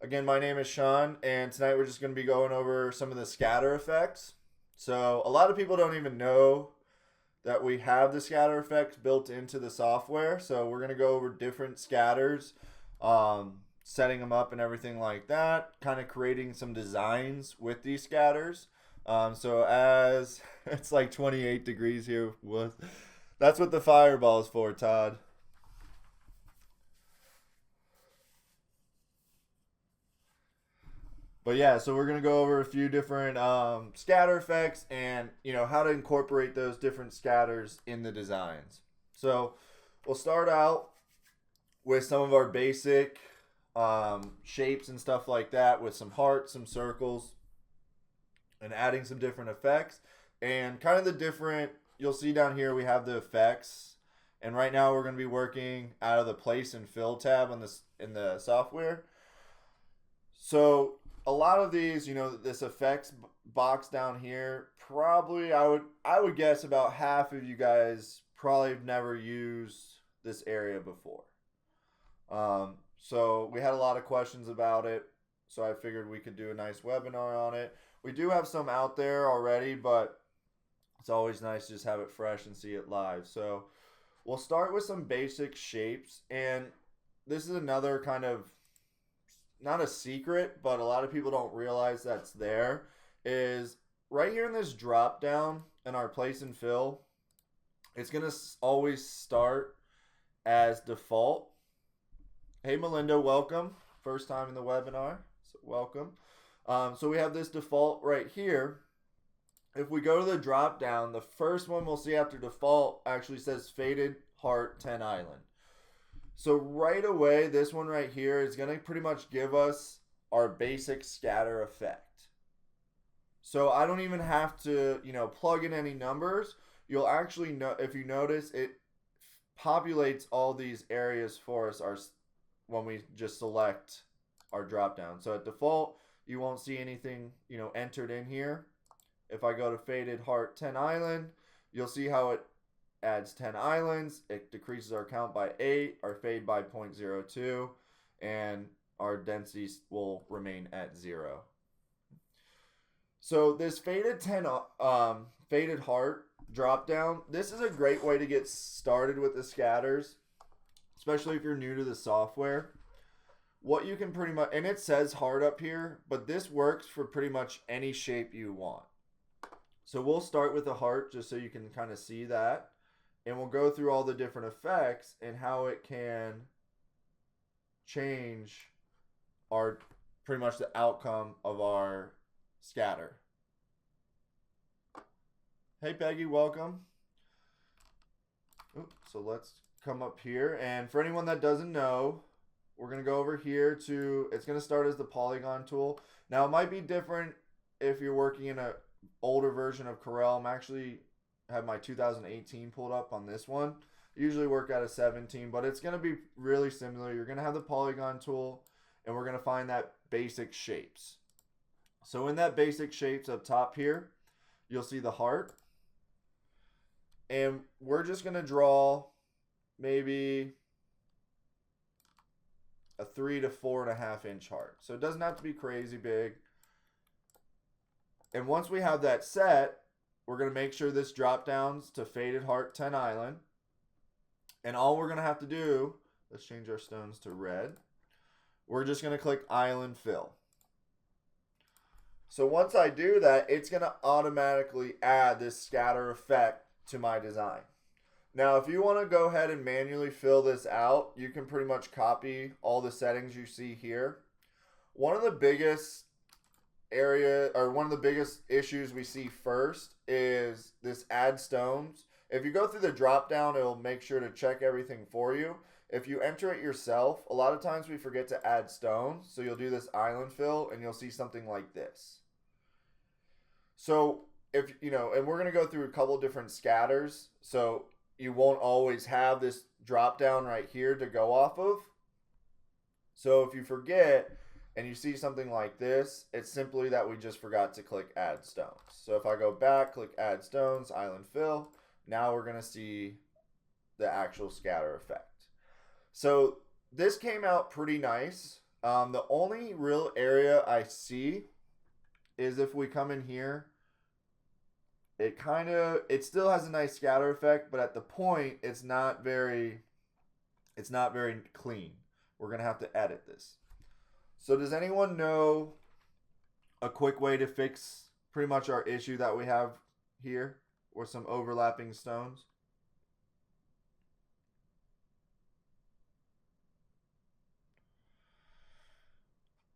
Again, my name is Sean, and tonight we're just going to be going over some of the scatter effects. So, a lot of people don't even know that we have the scatter effects built into the software. So, we're going to go over different scatters, setting them up and everything like that, kind of creating some designs with these scatters. So, as it's like 28 degrees here, that's what the fireball is for, Todd. But yeah, so we're gonna go over a few different scatter effects and how to incorporate those different scatters in the designs. So we'll start out with some of our basic shapes and stuff like that, with some hearts, some circles, and adding some different effects and kind of the different. You'll see down here we have the effects, and right now we're gonna be working out of the place and fill tab on this in the software. So a lot of these, this effects box down here, probably I would guess about half of you guys probably have never used this area before. So we had a lot of questions about it, so I figured we could do a nice webinar on it. We do have some out there already, but it's always nice to just have it fresh and see it live. So we'll start with some basic shapes, and this is another kind of not a secret, but a lot of people don't realize that's there, is right here in this drop down in our place and fill, it's going to always start as default. Hey Melinda, welcome. First time in the webinar, so welcome. So we have this default right here. If we go to the drop down, the first one we'll see after default actually says Faded Heart 10 Island. So right away, this one right here is going to pretty much give us our basic scatter effect. So I don't even have to, plug in any numbers. You'll actually know, if you notice, it populates all these areas for us when we just select our drop down. So at default, you won't see anything, entered in here. If I go to Faded Heart 10 Island, you'll see how it adds 10 islands. It decreases our count by 8, our fade by 0.02, and our density will remain at 0. So this faded heart drop down, this is a great way to get started with the scatters, especially if you're new to the software. What you can pretty much, and it says heart up here, but this works for pretty much any shape you want. So we'll start with a heart just so you can kind of see that. And we'll go through all the different effects and how it can change pretty much the outcome of our scatter. Hey Peggy, welcome. So let's come up here. And for anyone that doesn't know, we're going to go over here it's going to start as the polygon tool. Now it might be different if you're working in an older version of Corel. I'm actually have my 2018 pulled up on this one. Usually work out of 17, but it's going to be really similar. You're going to have the polygon tool, and we're going to find that basic shapes. So in that basic shapes up top here, you'll see the heart. And we're just going to draw maybe a 3 to 4.5 inch heart. So it doesn't have to be crazy big. And once we have that set, we're going to make sure this drop downs to Faded Heart 10 Island. And all we're going to have to do, let's change our stones to red. We're just going to click Island Fill. So once I do that, it's going to automatically add this scatter effect to my design. Now, if you want to go ahead and manually fill this out, you can pretty much copy all the settings you see here. One of the biggest issues we see first is this add stones. If you go through the drop down, it'll make sure to check everything for you. If you enter it yourself, a lot of times we forget to add stones. So you'll do this island fill and you'll see something like this. So if and we're going to go through a couple different scatters. So you won't always have this drop down right here to go off of. So if you forget, and you see something like this, it's simply that we just forgot to click Add Stones. So if I go back, click Add Stones, Island Fill, now we're going to see the actual scatter effect. So this came out pretty nice. The only real area I see is if we come in here, it still has a nice scatter effect, but at the point it's not very clean. We're gonna have to edit this. So does anyone know a quick way to fix pretty much our issue that we have here with some overlapping stones?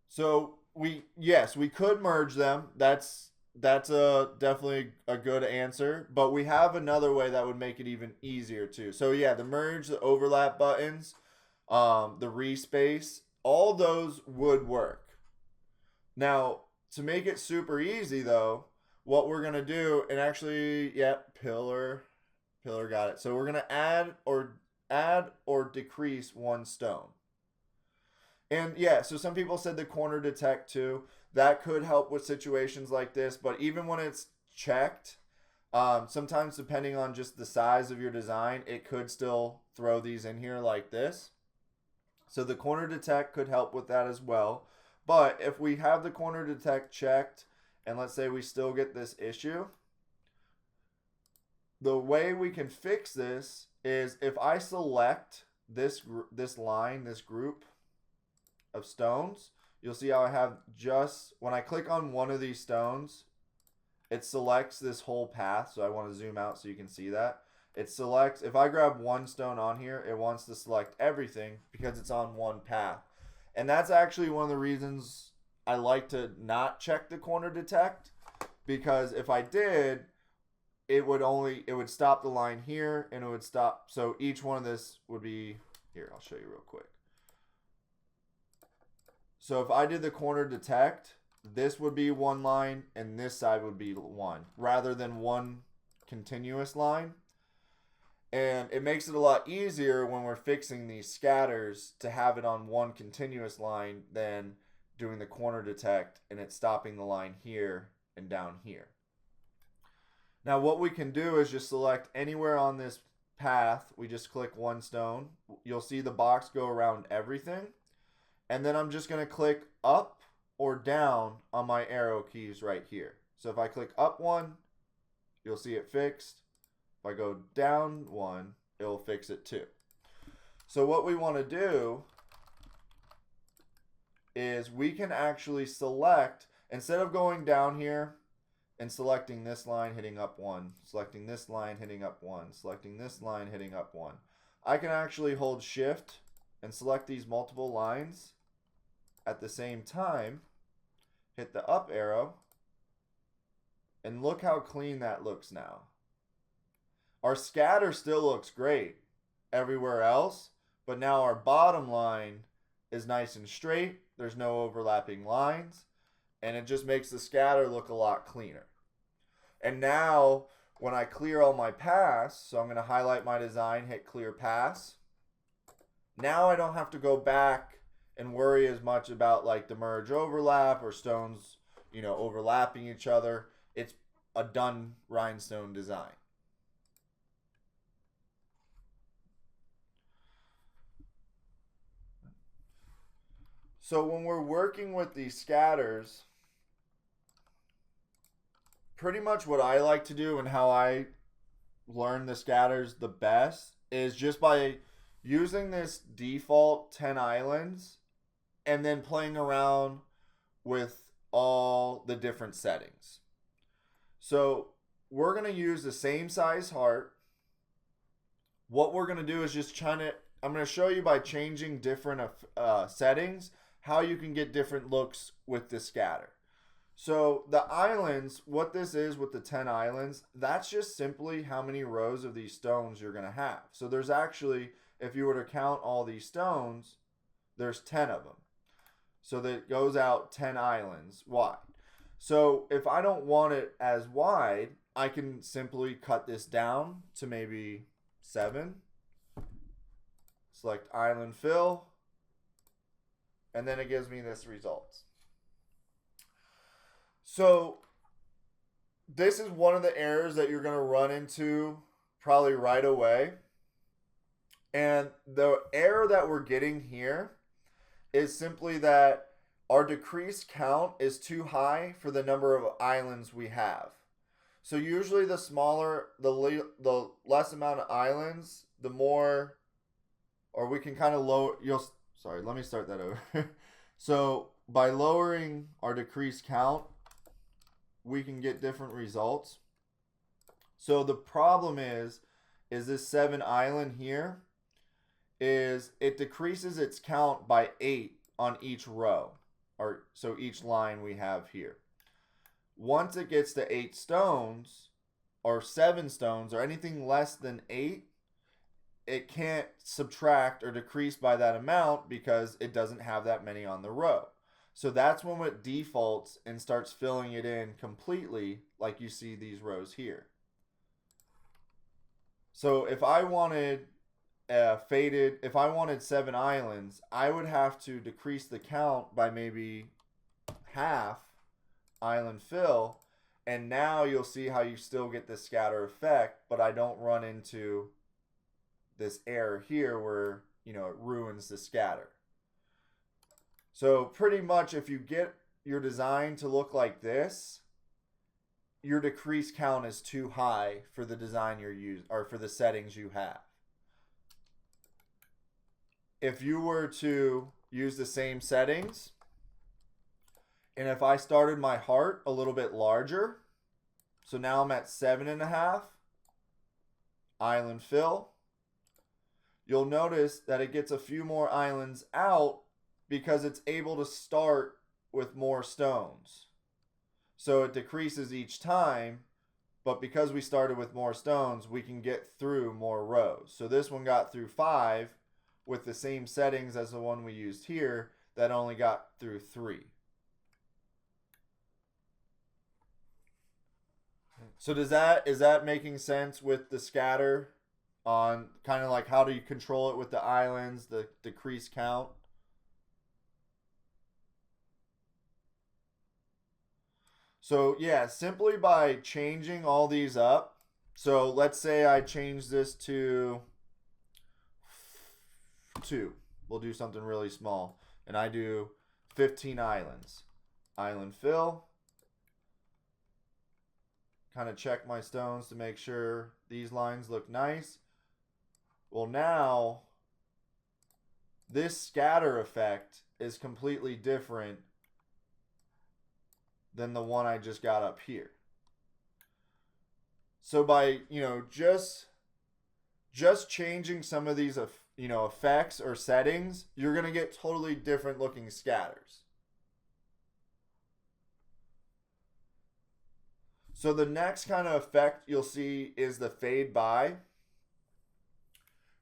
So we could merge them. That's definitely a good answer, but we have another way that would make it even easier too. So yeah, the merge, the overlap buttons, the respace, all those would work. Now, to make it super easy though, what we're gonna do, and actually, yep, pillar got it. So we're gonna add or decrease one stone. And yeah, so some people said the corner detect too. That could help with situations like this, but even when it's checked, sometimes depending on just the size of your design, it could still throw these in here like this. So the corner detect could help with that as well. But if we have the corner detect checked, and let's say we still get this issue, the way we can fix this is if I select this line, this group of stones, you'll see how I have when I click on one of these stones, it selects this whole path. So I want to zoom out so you can see that. It selects, if I grab one stone on here, it wants to select everything because it's on one path. And that's actually one of the reasons I like to not check the corner detect, because if I did, it would stop the line here and it would stop. So each one of this would be, here, I'll show you real quick. So if I did the corner detect, this would be one line and this side would be one, rather than one continuous line. And it makes it a lot easier when we're fixing these scatters to have it on one continuous line than doing the corner detect and it's stopping the line here and down here. Now what we can do is just select anywhere on this path. We just click one stone. You'll see the box go around everything. And then I'm just going to click up or down on my arrow keys right here. So if I click up one, you'll see it fixed. If I go down one, it'll fix it too. So what we want to do is we can actually select, instead of going down here and selecting this line, hitting up one, selecting this line, hitting up one, selecting this line, hitting up one, I can actually hold shift and select these multiple lines at the same time, hit the up arrow, and look how clean that looks now. Our scatter still looks great everywhere else, but now our bottom line is nice and straight. There's no overlapping lines, and it just makes the scatter look a lot cleaner. And now when I clear all my paths, so I'm going to highlight my design, hit clear paths. Now I don't have to go back and worry as much about like the merge overlap or stones, overlapping each other. It's a done rhinestone design. So when we're working with these scatters, pretty much what I like to do and how I learn the scatters the best is just by using this default 10 islands and then playing around with all the different settings. So we're going to use the same size heart. What we're going to do is I'm going to show you by changing different settings how you can get different looks with the scatter. So the islands, what this is with the 10 islands, that's just simply how many rows of these stones you're going to have. So there's actually, if you were to count all these stones, there's 10 of them. So that goes out 10 islands wide. So if I don't want it as wide, I can simply cut this down to maybe 7. Select island fill. And then it gives me this result. So this is one of the errors that you're going to run into probably right away. And the error that we're getting here is simply that our decreased count is too high for the number of islands we have. So usually the smaller, the less amount of islands, the more, or we can kind of lower, sorry, let me start that over. So by lowering our decrease count, we can get different results. So the problem is this 7 island here is it decreases its count by 8 on each row, or so each line we have here. Once it gets to 8 stones or 7 stones or anything less than 8, it can't subtract or decrease by that amount because it doesn't have that many on the row. So that's when it defaults and starts filling it in completely, like you see these rows here. So if I wanted if I wanted 7 islands, I would have to decrease the count by maybe half island fill, and now you'll see how you still get the scatter effect, but I don't run into this error here where, it ruins the scatter. So pretty much if you get your design to look like this, your decrease count is too high for the design you're using, or for the settings you have. If you were to use the same settings, and if I started my heart a little bit larger, so now I'm at 7.5 island fill, you'll notice that it gets a few more islands out because it's able to start with more stones. So it decreases each time, but because we started with more stones, we can get through more rows. So this one got through 5 with the same settings as the one we used here that only got through 3. So is that making sense with the scatter on kind of like how do you control it with the islands, the decrease count? So yeah, simply by changing all these up. So let's say I change this to 2. We'll do something really small. And I do 15 islands. Island fill. Kind of check my stones to make sure these lines look nice. Well, now this scatter effect is completely different than the one I just got up here. So by, just changing some of these, effects or settings, you're going to get totally different looking scatters. So the next kind of effect you'll see is the fade by.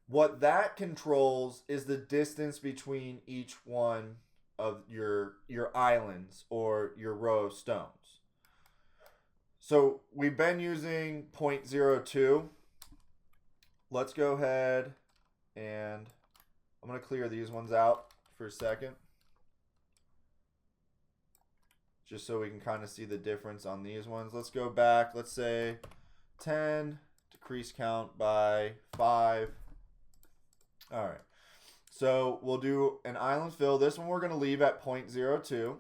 What that controls is the distance between each one of your islands or your row of stones. So we've been using 0.02. Let's go ahead and I'm going to clear these ones out for a second, just so we can kind of see the difference on these ones. Let's go back. Let's say 10, decrease count by 5. All right. So we'll do an island fill. This one we're going to leave at 0.02.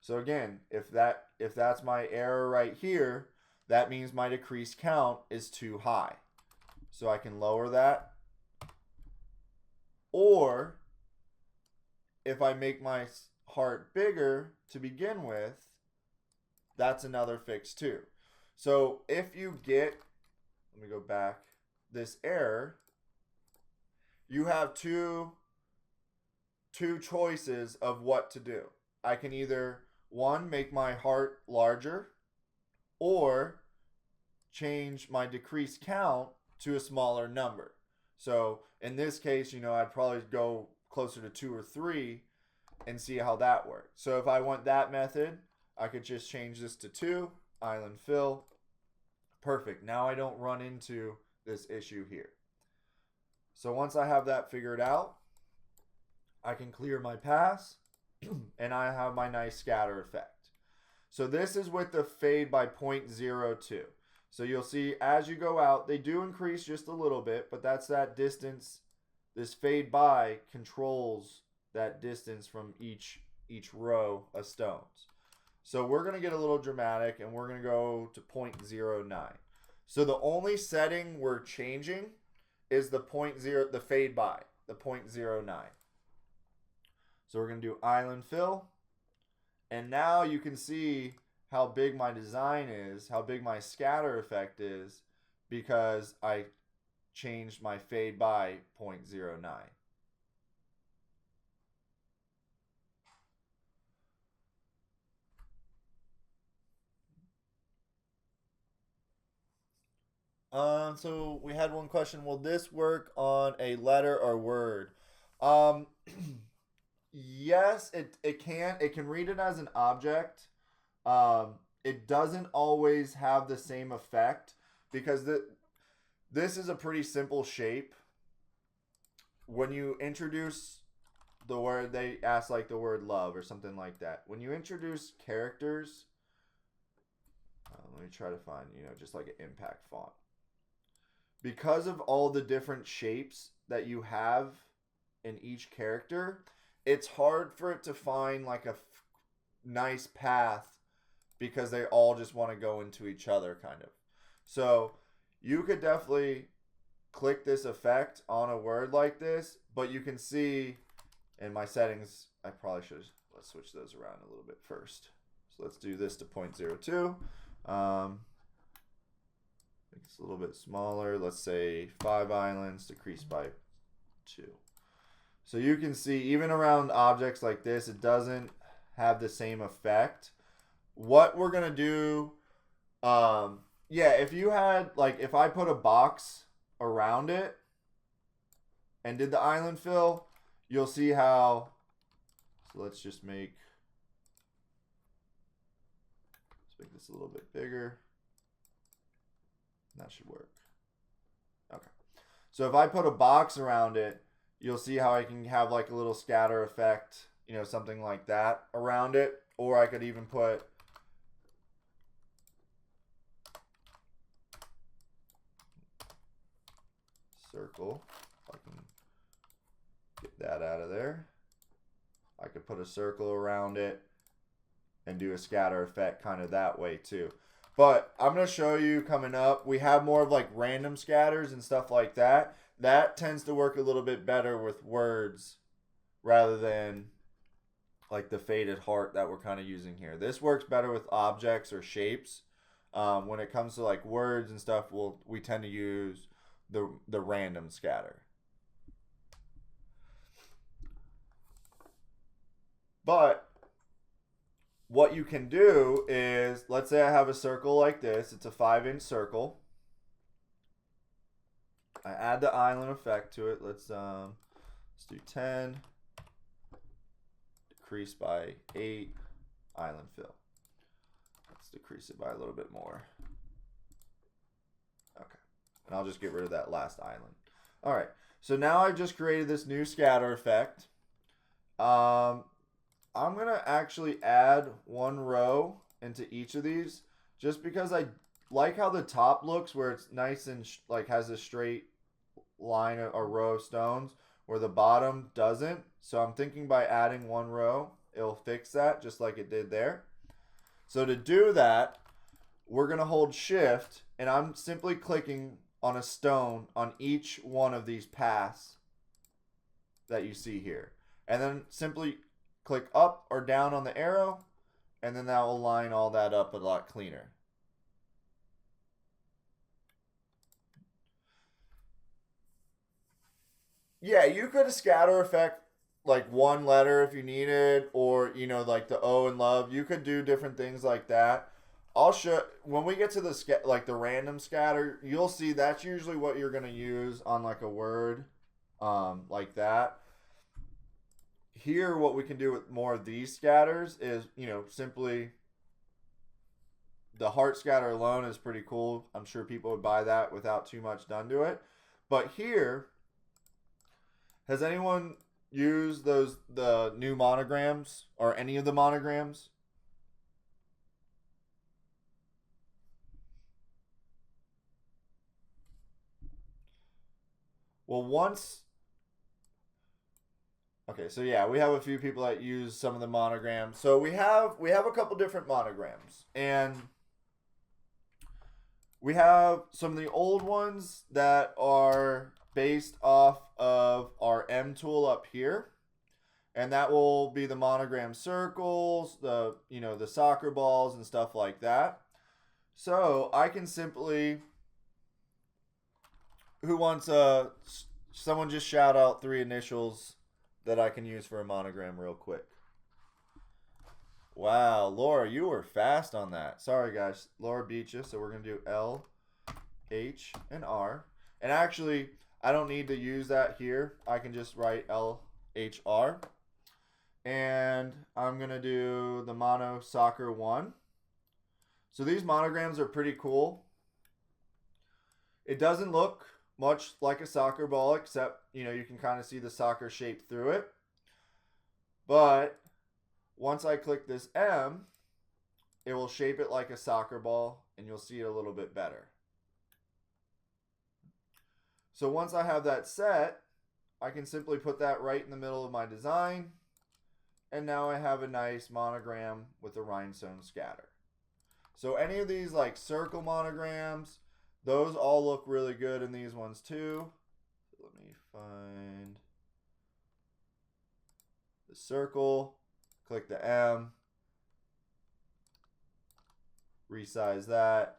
So again, if that's my error right here, that means my decrease count is too high. So I can lower that. Or if I make my heart bigger to begin with, that's another fix too. So if you get, let me go back, this error, you have two choices of what to do. I can either, one, make my heart larger, or change my decrease count to a smaller number. So in this case, I'd probably go closer to 2 or 3 and see how that works. So if I want that method, I could just change this to 2, island fill. Perfect. Now I don't run into this issue here. So once I have that figured out, I can clear my pass and I have my nice scatter effect. So this is with the fade by 0.02. So you'll see as you go out, they do increase just a little bit, but that's that distance this fade by controls that distance from each row of stones. So we're going to get a little dramatic and we're going to go to 0.09. So the only setting we're changing is the the fade by, the 0.09. So we're going to do island fill. And now you can see how big my design is, how big my scatter effect is, because I changed my fade by 0.09. So we had one question. Will this work on a letter or word? Um, yes, it can. It can read it as an object. It doesn't always have the same effect because this is a pretty simple shape. When you introduce the word, they ask like the word love or something like that. When you introduce characters, let me try to find, just like an impact font. Because of all the different shapes that you have in each character, it's hard for it to find like a nice path because they all just want to go into each other kind of. So you could definitely click this effect on a word like this, but you can see in my settings, I probably should, let's switch those around a little bit first. So let's do this to 0.02. It's a little bit smaller. Let's say 5 islands, decreased by 2. So you can see even around objects like this, it doesn't have the same effect. What we're going to do, if you had, like, if I put a box around it and did the island fill, you'll see how, so let's make this a little bit bigger. That should work. Okay. So if I put a box around it, you'll see how I can have like a little scatter effect, something like that around it. Or I could even put circle. If I can get that out of there. I could put a circle around it and do a scatter effect kind of that way too. But I'm going to show you coming up. We have more of like random scatters and stuff like that. That tends to work a little bit better with words rather than like the faded heart that we're kind of using here. This works better with objects or shapes. When it comes to like words and stuff, we tend to use the random scatter. But what you can do is, let's say I have a circle like this. It's a 5-inch circle. I add the island effect to it. Let's do 10. Decrease by 8. Island fill. Let's decrease it by a little bit more. Okay. And I'll just get rid of that last island. All right. So now I've just created this new scatter effect. I'm going to actually add 1 row into each of these just because I like how the top looks where it's nice and like has a straight line, a row of stones, where the bottom doesn't. So I'm thinking by adding 1 row, it'll fix that just like it did there. So to do that, we're going to hold shift and I'm simply clicking on a stone on each one of these paths that you see here. And then simply click up or down on the arrow, and then that will line all that up a lot cleaner. Yeah, you could scatter effect like 1 letter if you needed, or like the O in love. You could do different things like that. I'll show when we get to the random scatter. You'll see that's usually what you're gonna use on like a word, like that. Here, what we can do with more of these scatters is, simply the heart scatter alone is pretty cool. I'm sure people would buy that without too much done to it. But here, has anyone used the new monograms or any of the monograms? Well, once Okay, so yeah, we have a few people that use some of the monograms. So we have a couple different monograms, and we have some of the old ones that are based off of our M tool up here, and that will be the monogram circles, the soccer balls and stuff like that. So I can simply, who wants someone just shout out 3 initials that I can use for a monogram real quick. Wow, Laura, you were fast on that. Sorry, guys. Laura beat you, so we're going to do L, H, and R. And actually, I don't need to use that here. I can just write L, H, R. And I'm going to do the Mono Soccer 1. So these monograms are pretty cool. It doesn't look much like a soccer ball, except, you can kind of see the soccer shape through it. But once I click this M, it will shape it like a soccer ball, and you'll see it a little bit better. So once I have that set, I can simply put that right in the middle of my design, and now I have a nice monogram with a rhinestone scatter. So any of these like circle monograms, those all look really good in these ones too. Let me find the circle, click the M, resize that,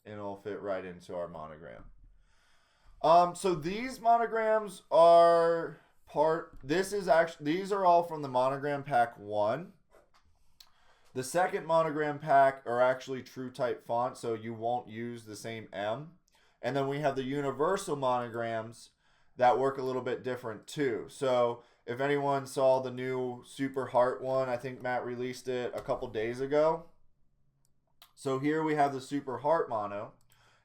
and it'll fit right into our monogram. So these monograms are these are all from the Monogram Pack 1. The second monogram pack are actually true type font, so you won't use the same M. And then we have the universal monograms that work a little bit different too. So if anyone saw the new Super Heart one, I think Matt released it a couple days ago. So here we have the Super Heart mono.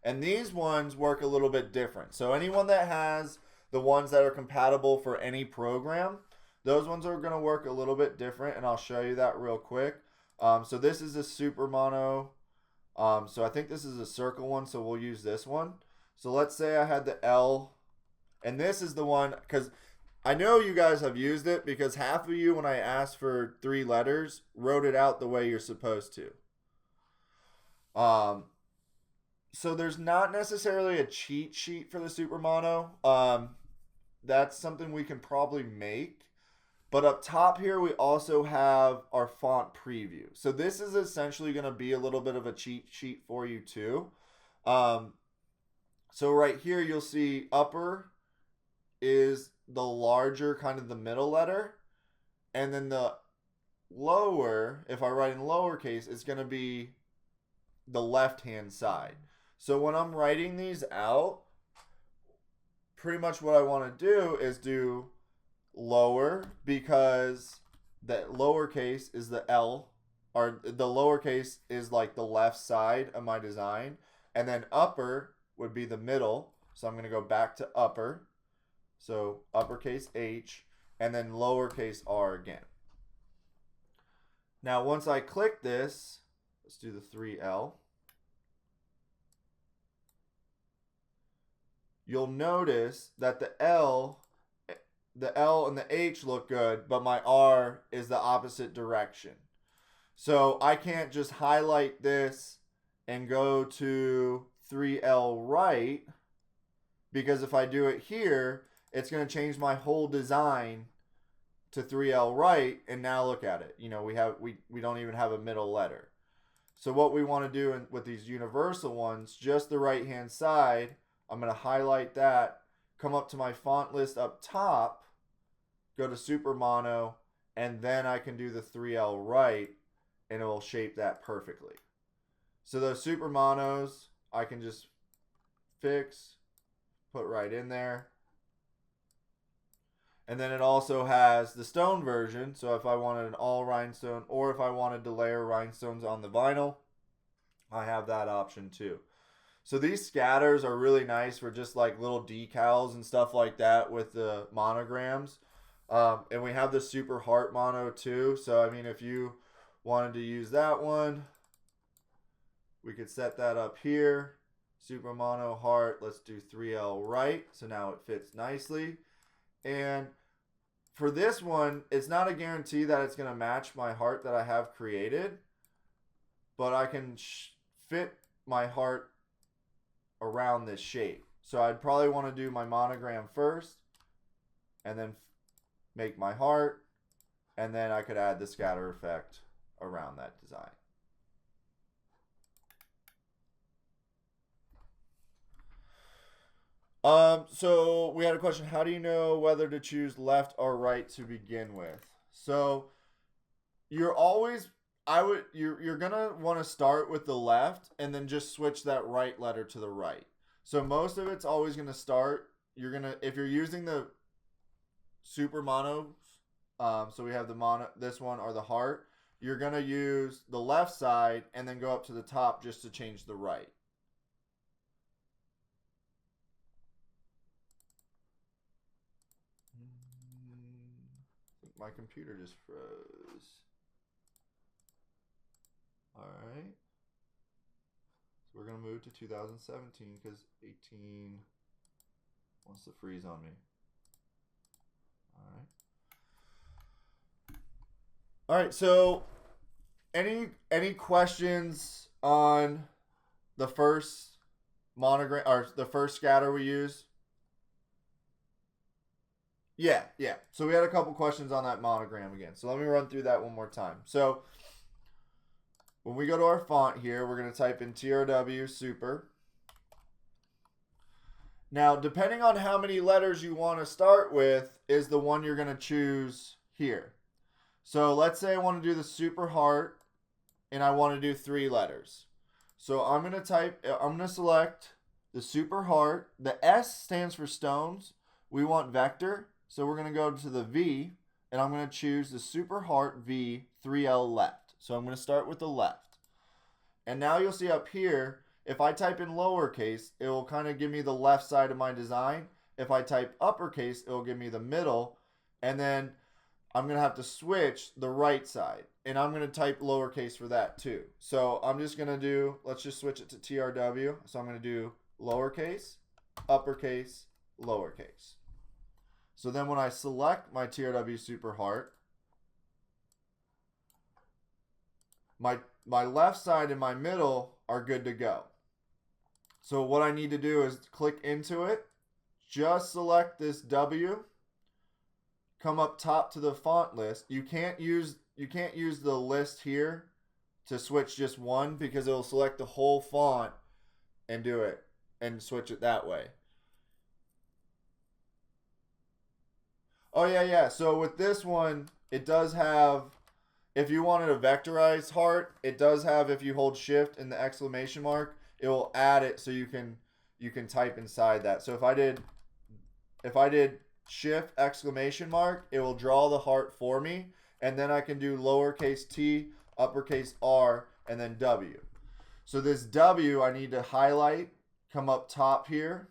And these ones work a little bit different. So anyone that has the ones that are compatible for any program, those ones are going to work a little bit different, and I'll show you that real quick. So this is a super mono. So I think this is a circle one, so we'll use this one. So let's say I had the L, and this is the one, because I know you guys have used it, because half of you, when I asked for 3 letters, wrote it out the way you're supposed to. So there's not necessarily a cheat sheet for the super mono. That's something we can probably make. But up top here, we also have our font preview. So this is essentially going to be a little bit of a cheat sheet for you too. So right here, you'll see upper is the larger, kind of the middle letter. And then the lower, if I write in lowercase, it's going to be the left-hand side. So when I'm writing these out, pretty much what I want to do is do lower, because the lowercase is the L, or the lowercase is like the left side of my design, and then upper would be the middle. So I'm going to go back to upper, so uppercase H, and then lowercase r again. Now once I click this, let's do the 3L. You'll notice that the L and the H look good, but my R is the opposite direction. So I can't just highlight this and go to 3L right, because if I do it here, it's going to change my whole design to 3L right, and now look at it. We don't even have a middle letter. So what we want to do with these universal ones, just the right-hand side, I'm going to highlight that, come up to my font list up top, go to Super Mono, and then I can do the 3L right, and it will shape that perfectly. So those Super Monos, I can just fix, put right in there. And then it also has the stone version, so if I wanted an all rhinestone, or if I wanted to layer rhinestones on the vinyl, I have that option too. So these scatters are really nice for just like little decals and stuff like that with the monograms. And we have the Super Heart mono too. So I mean, if you wanted to use that one, we could set that up here. Super Mono Heart, let's do 3L right. So now it fits nicely. And for this one, it's not a guarantee that it's going to match my heart that I have created, but I can fit my heart around this shape. So I'd probably want to do my monogram first and then make my heart, and then I could add the scatter effect around that design. So we had a question, how do you know whether to choose left or right to begin with? So you're always, you're gonna want to start with the left and then just switch that right letter to the right. So most of it's always gonna start, if you're using the super monos, so we have the mono, this one or the heart, you're gonna use the left side and then go up to the top just to change the right. My computer just froze. All right. So we're going to move to 2017 because 18 wants to freeze on me. All right. All right. So any questions on the first monogram or the first scatter we use? Yeah. So we had a couple questions on that monogram again. So let me run through that one more time. So when we go to our font here, we're going to type in TRW Super. Now, depending on how many letters you want to start with is the one you're going to choose here. So let's say I want to do the Super Heart and I want to do 3 letters. So I'm going to select the Super Heart. The S stands for stones. We want vector. So we're going to go to the V, and I'm going to choose the Super Heart V 3L left. So I'm going to start with the left. And now you'll see up here, if I type in lowercase, it will kind of give me the left side of my design. If I type uppercase, it will give me the middle. And then I'm going to have to switch the right side. And I'm going to type lowercase for that too. So I'm just going to do, let's just switch it to TRW. So I'm going to do lowercase, uppercase, lowercase. So then when I select my TRW Super Heart, my left side and my middle are good to go. So what I need to do is click into it, just select this W, come up top to the font list. You can't use the list here to switch just one because it will select the whole font and do it and switch it that way. Oh, yeah. So with this one, it does have, if you wanted a vectorized heart, it does have, if you hold shift and the exclamation mark, it will add it so you can type inside that. So if I did shift exclamation mark, it will draw the heart for me. And then I can do lowercase t, uppercase R, and then W. So this W I need to highlight, come up top here,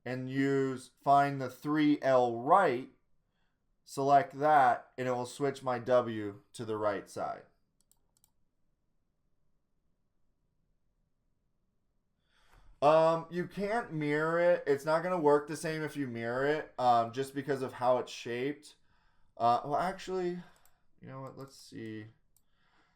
and find the 3L right, select that, and it will switch my W to the right side. You can't mirror it. It's not going to work the same if you mirror it, just because of how it's shaped. Well, actually, you know what? Let's see.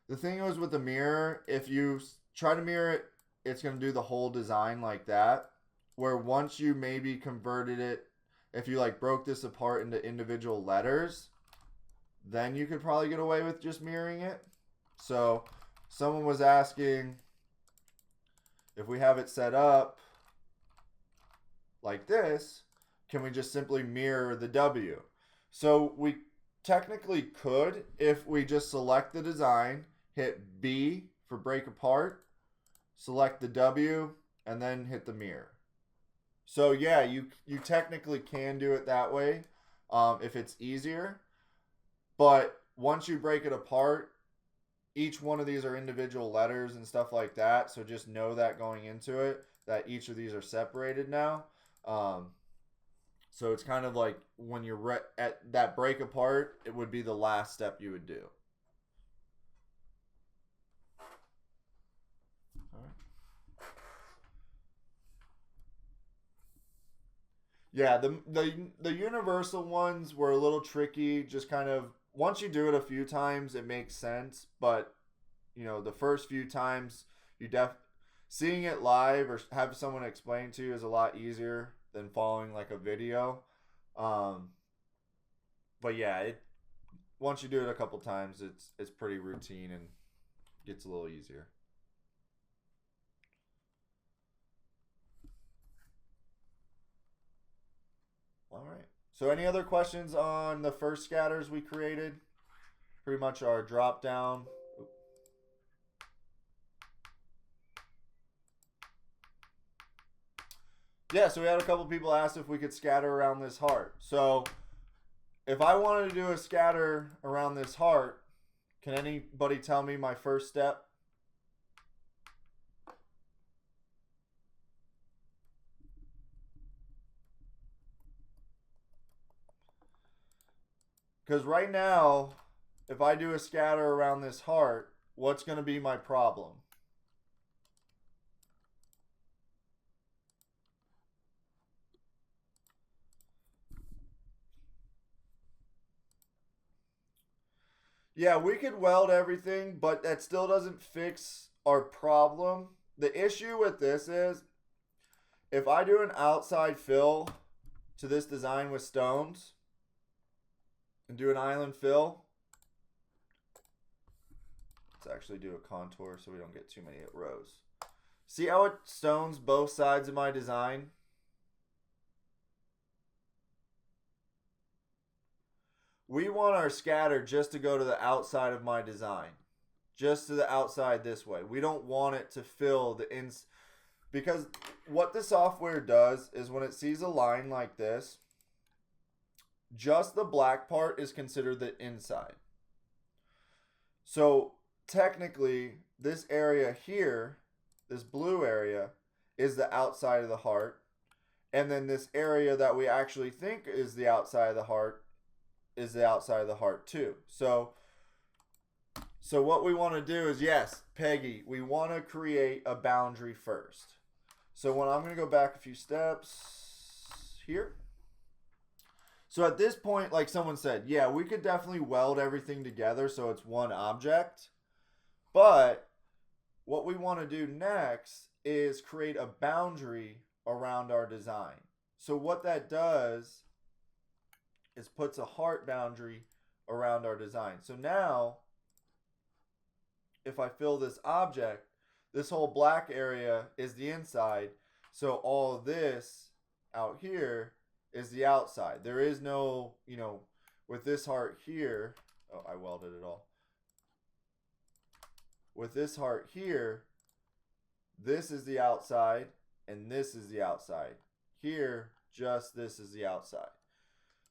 The thing is with the mirror, if you try to mirror it, it's going to do the whole design like that. Where once you maybe converted it, if you like broke this apart into individual letters, then you could probably get away with just mirroring it. So someone was asking if we have it set up like this, can we just simply mirror the W? So we technically could if we just select the design, hit B for break apart, select the W, and then hit the mirror. So yeah, you technically can do it that way if it's easier. But once you break it apart, each one of these are individual letters and stuff like that. So just know that going into it, that each of these are separated now. So it's kind of like when you're at that break apart, it would be the last step you would do. All right. Yeah, the universal ones were a little tricky. Just kind of once you do it a few times, it makes sense. But the first few times, you seeing it live or have someone explain to you is a lot easier than following like a video. Um, but yeah, it once you do it a couple times, it's pretty routine and gets a little easier. All right. So any other questions on the first scatters we created? Pretty much our drop down. Yeah, so we had a couple people ask if we could scatter around this heart. So if I wanted to do a scatter around this heart, can anybody tell me my first step? Because right now, if I do a scatter around this heart, what's going to be my problem? Yeah, we could weld everything, but that still doesn't fix our problem. The issue with this is if I do an outside fill to this design with stones and do an island fill, let's actually do a contour so we don't get too many rows. See how it stones both sides of my design? We want our scatter just to go to the outside of my design. Just to the outside this way. We don't want it to fill the ins, because what the software does is when it sees a line like this, just the black part is considered the inside. So technically, this area here, this blue area, is the outside of the heart. And then this area that we actually think is the outside of the heart is the outside of the heart too. So what we want to do is, yes, Peggy, we want to create a boundary first. So when I'm going to go back a few steps here. So at this point, like someone said, yeah, we could definitely weld everything together so it's one object. But what we want to do next is create a boundary around our design. So what that does is puts a heart boundary around our design. So now, if I fill this object, this whole black area is the inside. So all of this out here is the outside. There is no, with this heart here, oh, I welded it all. With this heart here, this is the outside and this is the outside. Here, just this is the outside.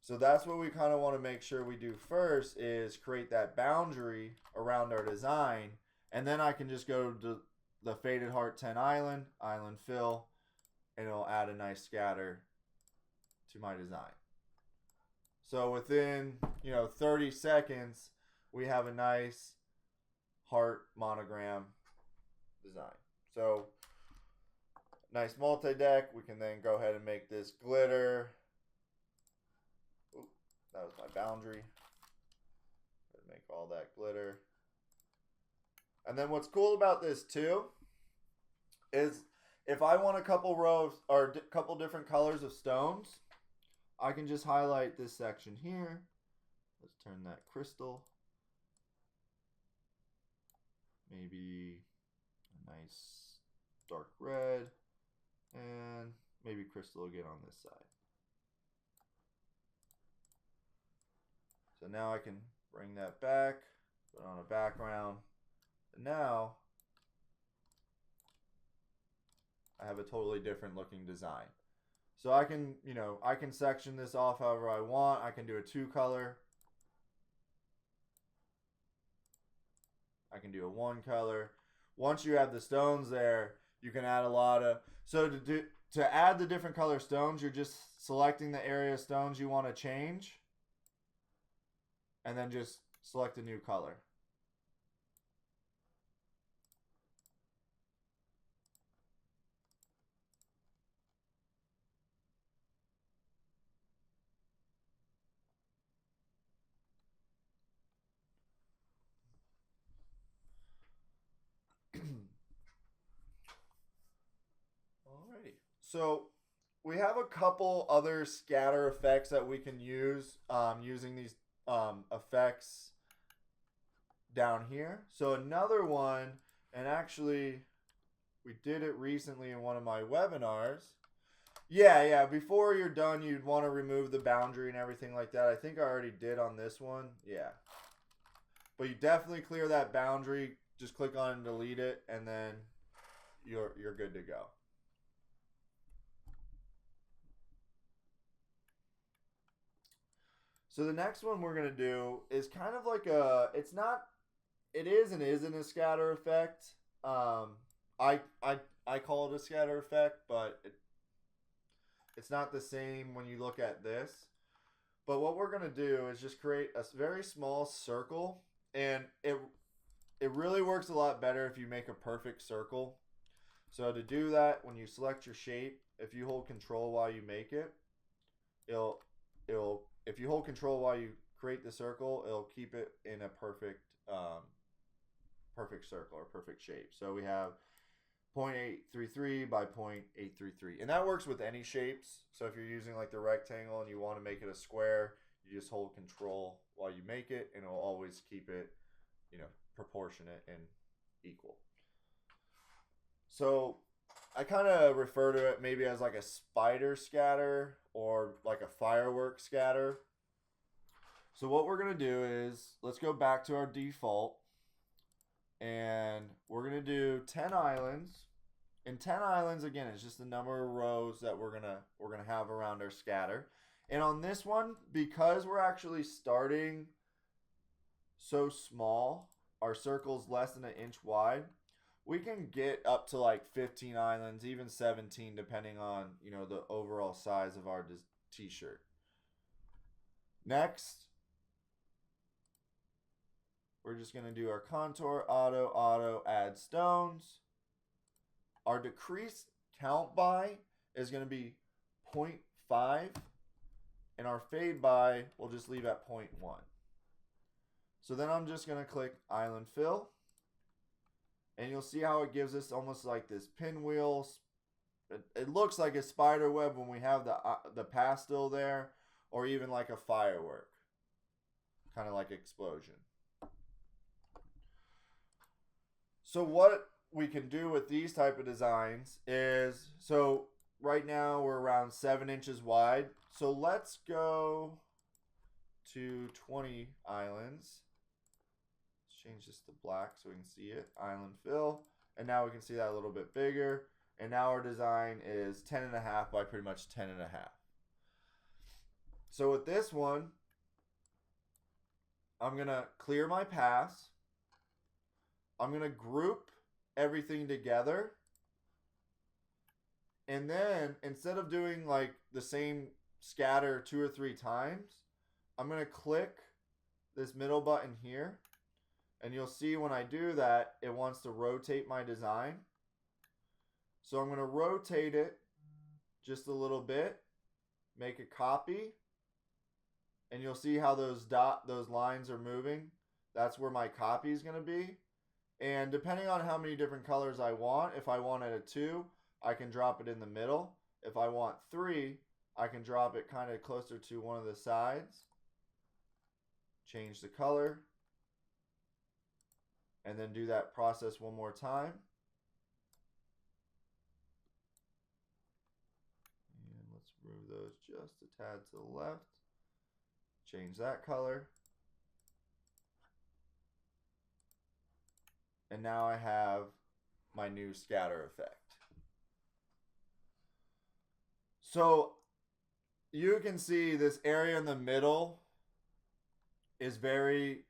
So that's what we kind of want to make sure we do first is create that boundary around our design. And then I can just go to the faded heart 10 island fill, and it'll add a nice scatter to my design. So within 30 seconds, we have a nice heart monogram design. So nice multi-deck. We can then go ahead and make this glitter. Ooh, that was my boundary. Make all that glitter. And then what's cool about this too is if I want a couple rows or a couple different colors of stones, I can just highlight this section here. Let's turn that crystal. Maybe a nice dark red. And maybe crystal again on this side. So now I can bring that back, put on a background. And now I have a totally different looking design. So I can, I can section this off however I want. I can do a 2-color. I can do a 1-color. Once you have the stones there, you can add a lot of, so to add the different color stones, you're just selecting the area of stones you want to change. And then just select a new color. So we have a couple other scatter effects that we can use using these effects down here. So another one, and actually we did it recently in one of my webinars. Yeah, before you're done, you'd want to remove the boundary and everything like that. I think I already did on this one. Yeah. But you definitely clear that boundary. Just click on and delete it, and then you're good to go. So the next one we're going to do is kind of like it is and isn't a scatter effect. I call it a scatter effect, but it's not the same when you look at this. But what we're going to do is just create a very small circle, and it really works a lot better if you make a perfect circle. So to do that, when you select your shape, if you hold control while you make it, if you hold control while you create the circle, it'll keep it in a perfect circle or perfect shape. So we have 0.833 by 0.833, and that works with any shapes. So if you're using like the rectangle and you want to make it a square, you just hold control while you make it, and it'll always keep it, proportionate and equal. So I kind of refer to it maybe as like a spider scatter or like a firework scatter. So what we're going to do is, let's go back to our default, and we're going to do 10 islands. And 10 islands, again, is just the number of rows that we're gonna have around our scatter. And on this one, because we're actually starting so small, our circle's less than 1 inch wide, we can get up to like 15 islands, even 17, depending on, the overall size of our t-shirt. Next, we're just going to do our contour, auto, add stones. Our decrease count by is going to be 0.5, and our fade by we'll just leave at 0.1. So then I'm just going to click Island Fill, and you'll see how it gives us almost like this pinwheel. It looks like a spider web when we have the pastel there, or even like a firework, kind of like explosion. So what we can do with these type of designs is, so right now we're around 7 inches wide. So let's go to 20 islands. Let's change this to black so we can see it. Island fill. And now we can see that a little bit bigger. And now our design is 10.5 by pretty much 10.5. So with this one, I'm going to clear my pass. I'm going to group everything together, and then instead of doing like the same scatter 2 or 3 times, I'm going to click this middle button here, and you'll see when I do that it wants to rotate my design. So I'm going to rotate it just a little bit, make a copy, and you'll see how those lines are moving. That's where my copy is going to be. And depending on how many different colors I want, if I wanted a 2, I can drop it in the middle. If I want 3, I can drop it kind of closer to one of the sides. Change the color. And then do that process one more time. And let's move those just a tad to the left. Change that color. And now I have my new scatter effect. So you can see this area in the middle is very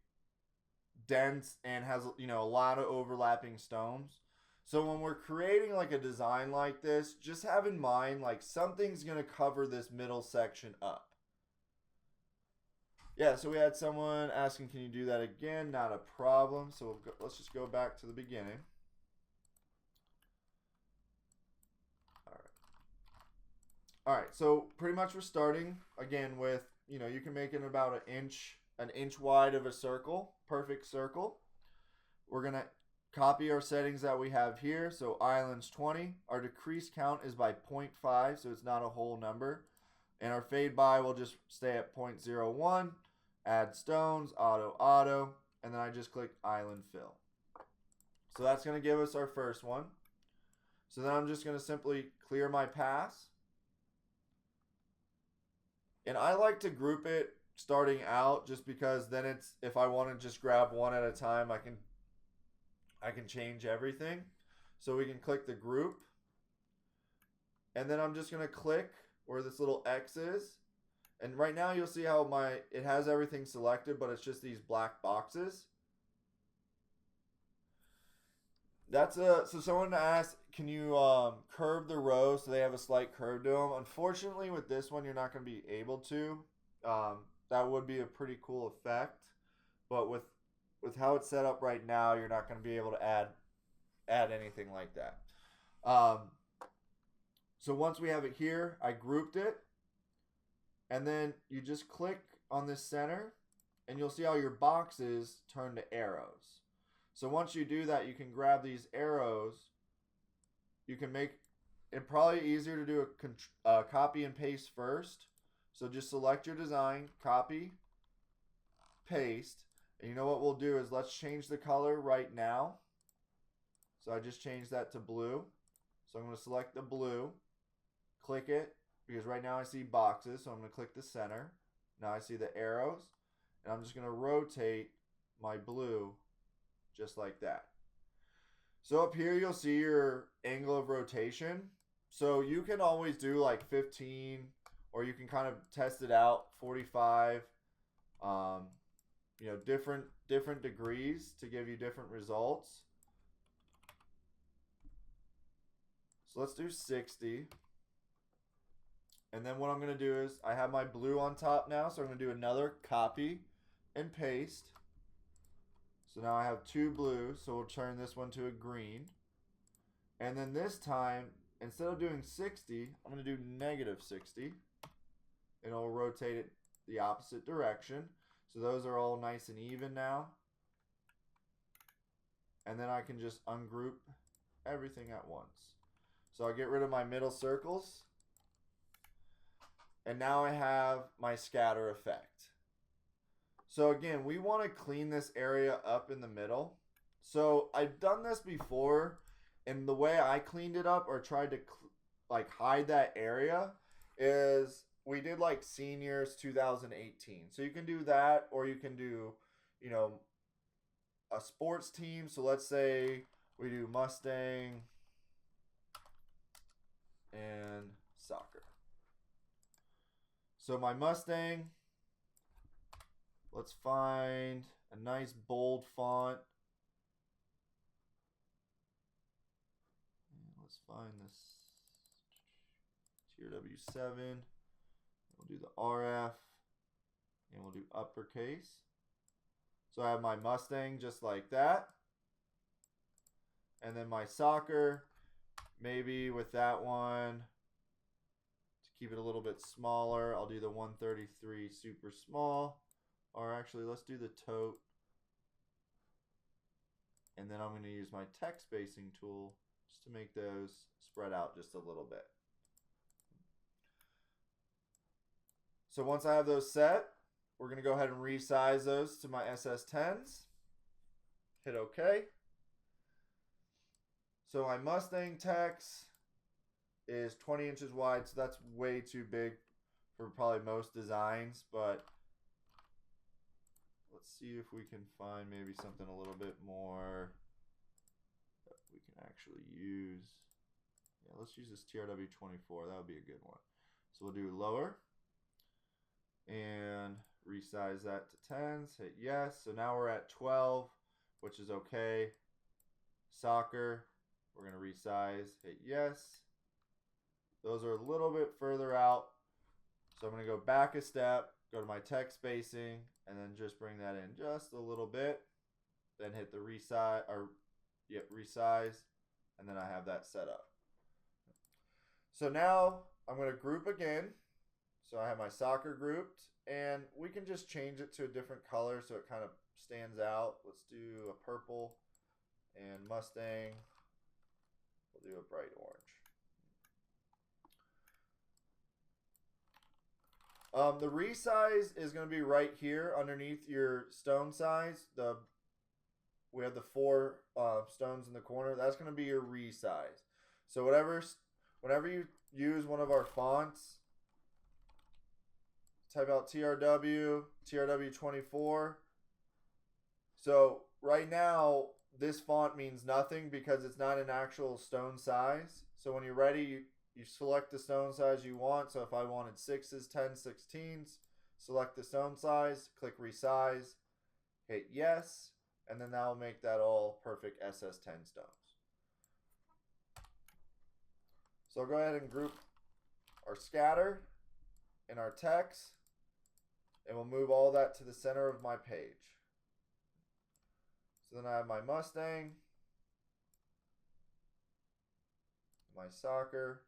dense and has, a lot of overlapping stones. So when we're creating like a design like this, just have in mind like something's going to cover this middle section up. Yeah, so we had someone asking, can you do that again? Not a problem. So let's just go back to the beginning. All right, so pretty much we're starting again with, you can make it about an inch wide of a circle, perfect circle. We're going to copy our settings that we have here. So islands 20. Our decrease count is by 0.5, so it's not a whole number. And our fade by will just stay at 0.01. Add stones, auto, and then I just click island fill. So that's going to give us our first one. So then I'm just going to simply clear my pass. And I like to group it starting out just because then it's, if I want to just grab one at a time, I can change everything. So we can click the group. And then I'm just going to click where this little X is. And right now you'll see how it has everything selected, but it's just these black boxes. So someone asked, can you curve the rows so they have a slight curve to them? Unfortunately, with this one, you're not going to be able to. That would be a pretty cool effect. But with how it's set up right now, you're not going to be able to add anything like that. So once we have it here, I grouped it. And then you just click on this center, and you'll see how your boxes turn to arrows. So once you do that, you can grab these arrows. You can make it probably easier to do a copy and paste first. So just select your design, copy, paste. And you know what we'll do is let's change the color right now. So I just changed that to blue. So I'm going to select the blue, click it, because right now I see boxes. So I'm going to click the center. Now I see the arrows. And I'm just going to rotate my blue just like that. So up here you'll see your angle of rotation. So you can always do like 15, or you can kind of test it out 45. You know, different degrees to give you different results. So let's do 60. And then what I'm going to do is I have my blue on top now, so I'm going to do another copy and paste. So now I have two blues, so we'll turn this one to a green. And then this time, instead of doing 60, I'm going to do -60. And it'll rotate it the opposite direction. So those are all nice and even now. And then I can just ungroup everything at once. So I'll get rid of my middle circles. And now I have my scatter effect. So again, we want to clean this area up in the middle. So I've done this before, and the way I cleaned it up or tried to like hide that area is we did like seniors 2018. So you can do that, or you can do, you know, a sports team. So let's say we do Mustang and soccer. So my Mustang, let's find a nice bold font. Let's find this tier W7. We'll do the RF, and we'll do uppercase. So I have my Mustang just like that. And then my soccer, maybe with that one, to keep it a little bit smaller, I'll do the 133 super small. Or actually, let's do the tote. And then I'm going to use my text spacing tool just to make those spread out just a little bit. So once I have those set, we're going to go ahead and resize those to my SS10s. Hit OK. So my Mustang text is 20 inches wide, so that's way too big for probably most designs, but let's see if we can find maybe something a little bit more that we can actually use. Yeah, let's use this TRW24. That would be a good one. So we'll do lower and resize that to 10s. Hit yes. So now we're at 12, which is okay. Soccer, we're going to resize. Hit yes. Those are a little bit further out. So I'm going to go back a step, go to my text spacing, and then just bring that in just a little bit. Then hit the resize, resize, and then I have that set up. So now I'm going to group again. So I have my soccer grouped, and we can just change it to a different color so it kind of stands out. Let's do a purple, And Mustang, we'll do a bright orange. The resize is going to be right here underneath your stone size. We have the 4 stones in the corner. That's going to be your resize. So whenever you use one of our fonts, type out TRW, TRW24. So right now, this font means nothing because it's not an actual stone size. So when you're ready, you select the stone size you want. So if I wanted 6s, 10s, 16s, select the stone size, click resize, hit yes, and then that will make that all perfect SS10 stones. So I'll go ahead and group our scatter and our text, and we'll move all that to the center of my page. So then I have my Mustang, my soccer.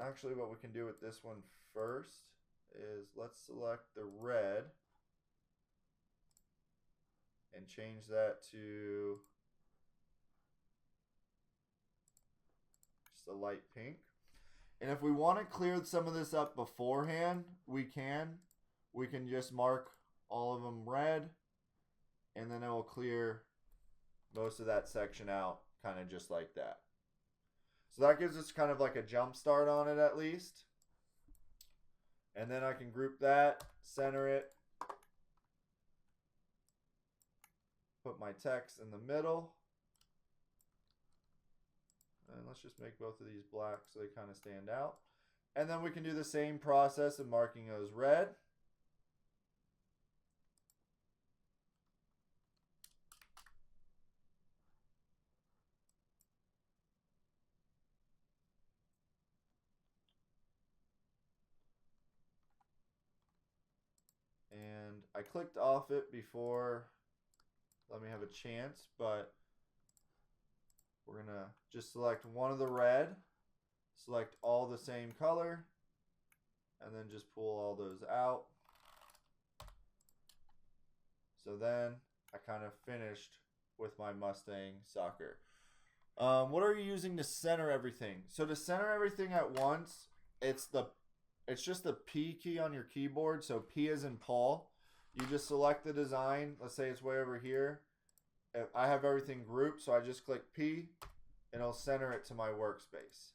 Actually, what we can do with this one first is let's select the red and change that to just a light pink. And if we want to clear some of this up beforehand, we can. We can just mark all of them red, and then it will clear most of that section out kind of just like that. So that gives us kind of like a jump start on it at least. And then I can group that, center it, put my text in the middle. And let's just make both of these black so they kind of stand out. And then we can do the same process of marking those red. And I clicked off it before, let me have a chance, but we're going to just select one of the red, select all the same color, and then just pull all those out. So then I kind of finished with my Mustang soccer. What are you using to center everything? So to center everything at once, it's just the P key on your keyboard. So P as in Paul. You just select the design. Let's say it's way over here. I have everything grouped, so I just click P, and it'll center it to my workspace.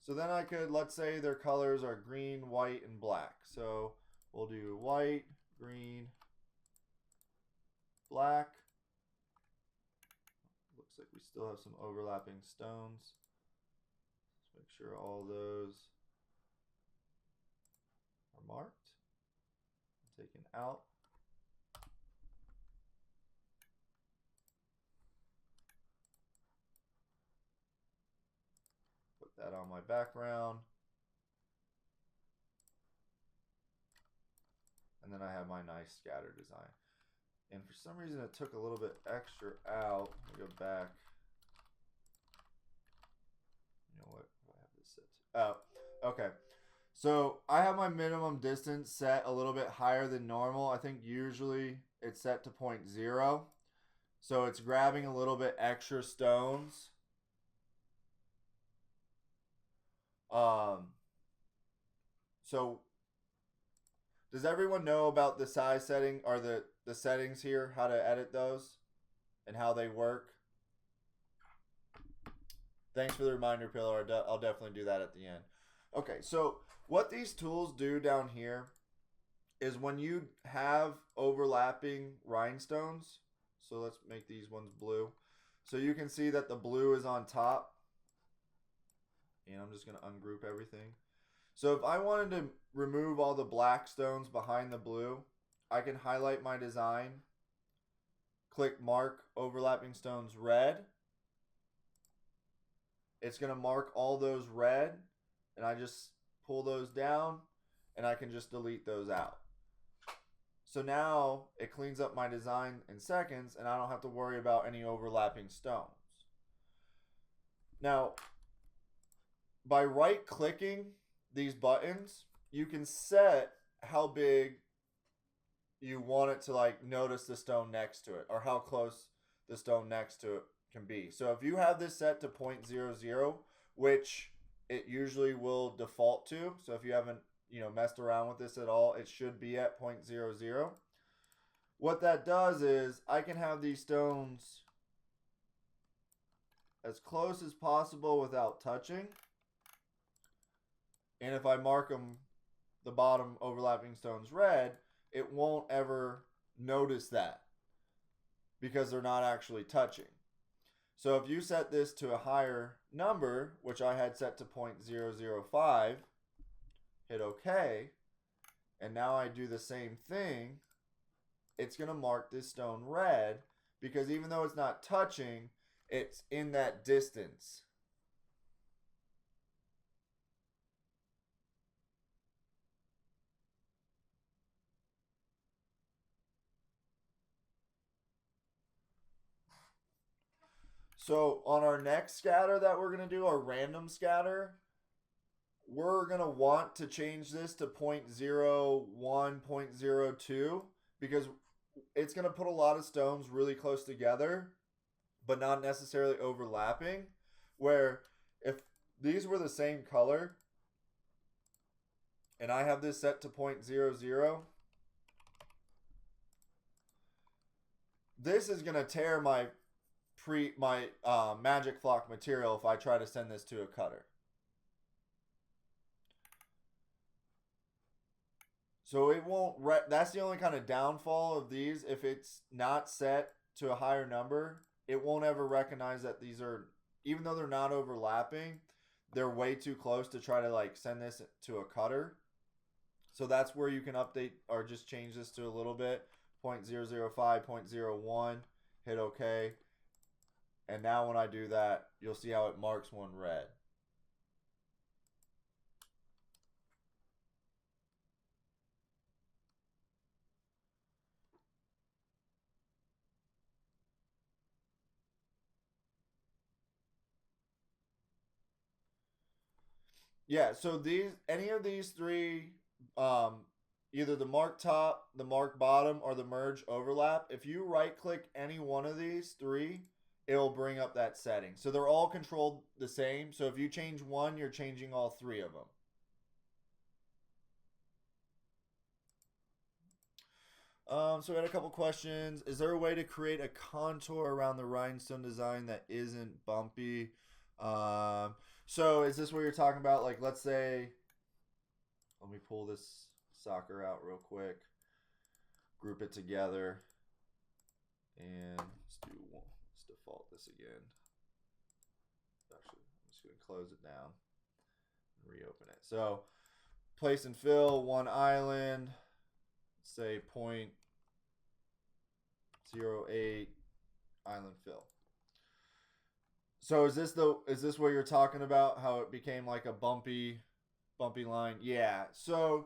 So then I could, let's say their colors are green, white, and black. So we'll do white, green, black. Looks like we still have some overlapping stones. Let's make sure all those are marked, taken out. Put that on my background. And then I have my nice scatter design. And for some reason it took a little bit extra out. Let me go back. You know what? I have this set. Oh, okay. So I have my minimum distance set a little bit higher than normal. I think usually it's set to 0.0. So it's grabbing a little bit extra stones. So does everyone know about the size setting or the settings here, how to edit those and how they work? Thanks for the reminder, Pillar. I'll definitely do that at the end. Okay, so what these tools do down here is when you have overlapping rhinestones, so let's make these ones blue. So you can see that the blue is on top. And I'm just going to ungroup everything. So if I wanted to remove all the black stones behind the blue, I can highlight my design, click mark overlapping stones red. It's going to mark all those red, and I just pull those down, and I can just delete those out. So now it cleans up my design in seconds, and I don't have to worry about any overlapping stones. Now, by right-clicking these buttons, you can set how big you want it to like notice the stone next to it or how close the stone next to it can be. So if you have this set to 0.00, which it usually will default to, so if you haven't messed around with this at all, it should be at 0.00. What that does is I can have these stones as close as possible without touching. And if I mark them, the bottom overlapping stones red, it won't ever notice that because they're not actually touching. So if you set this to a higher number, which I had set to 0.005, hit OK, and now I do the same thing, it's going to mark this stone red because even though it's not touching, it's in that distance. So on our next scatter that we're going to do, our random scatter, we're going to want to change this to 0.01, 0.02 because it's going to put a lot of stones really close together, but not necessarily overlapping. Where if these were the same color and I have this set to 0.00, this is going to tear my magic flock material if I try to send this to a cutter. So it won't, that's the only kind of downfall of these. If it's not set to a higher number, it won't ever recognize that these are, even though they're not overlapping, they're way too close to try to like send this to a cutter. So that's where you can update or just change this to a little bit, 0.005, 0.01, hit OK. And now when I do that, you'll see how it marks one red. Yeah, so any of these three, either the mark top, the mark bottom, or the merge overlap, if you right click any one of these three, it'll bring up that setting. So they're all controlled the same. So if you change one, you're changing all three of them. So we had a couple questions. Is there a way to create a contour around the rhinestone design that isn't bumpy? So is this what you're talking about? Like, let's say, let me pull this soccer out real quick, group it together, and let's default this again. Actually, I'm just going to close it down and reopen it. So place and fill, one island, say 0.08 island fill. So is this what you're talking about? How it became like a bumpy line? Yeah. So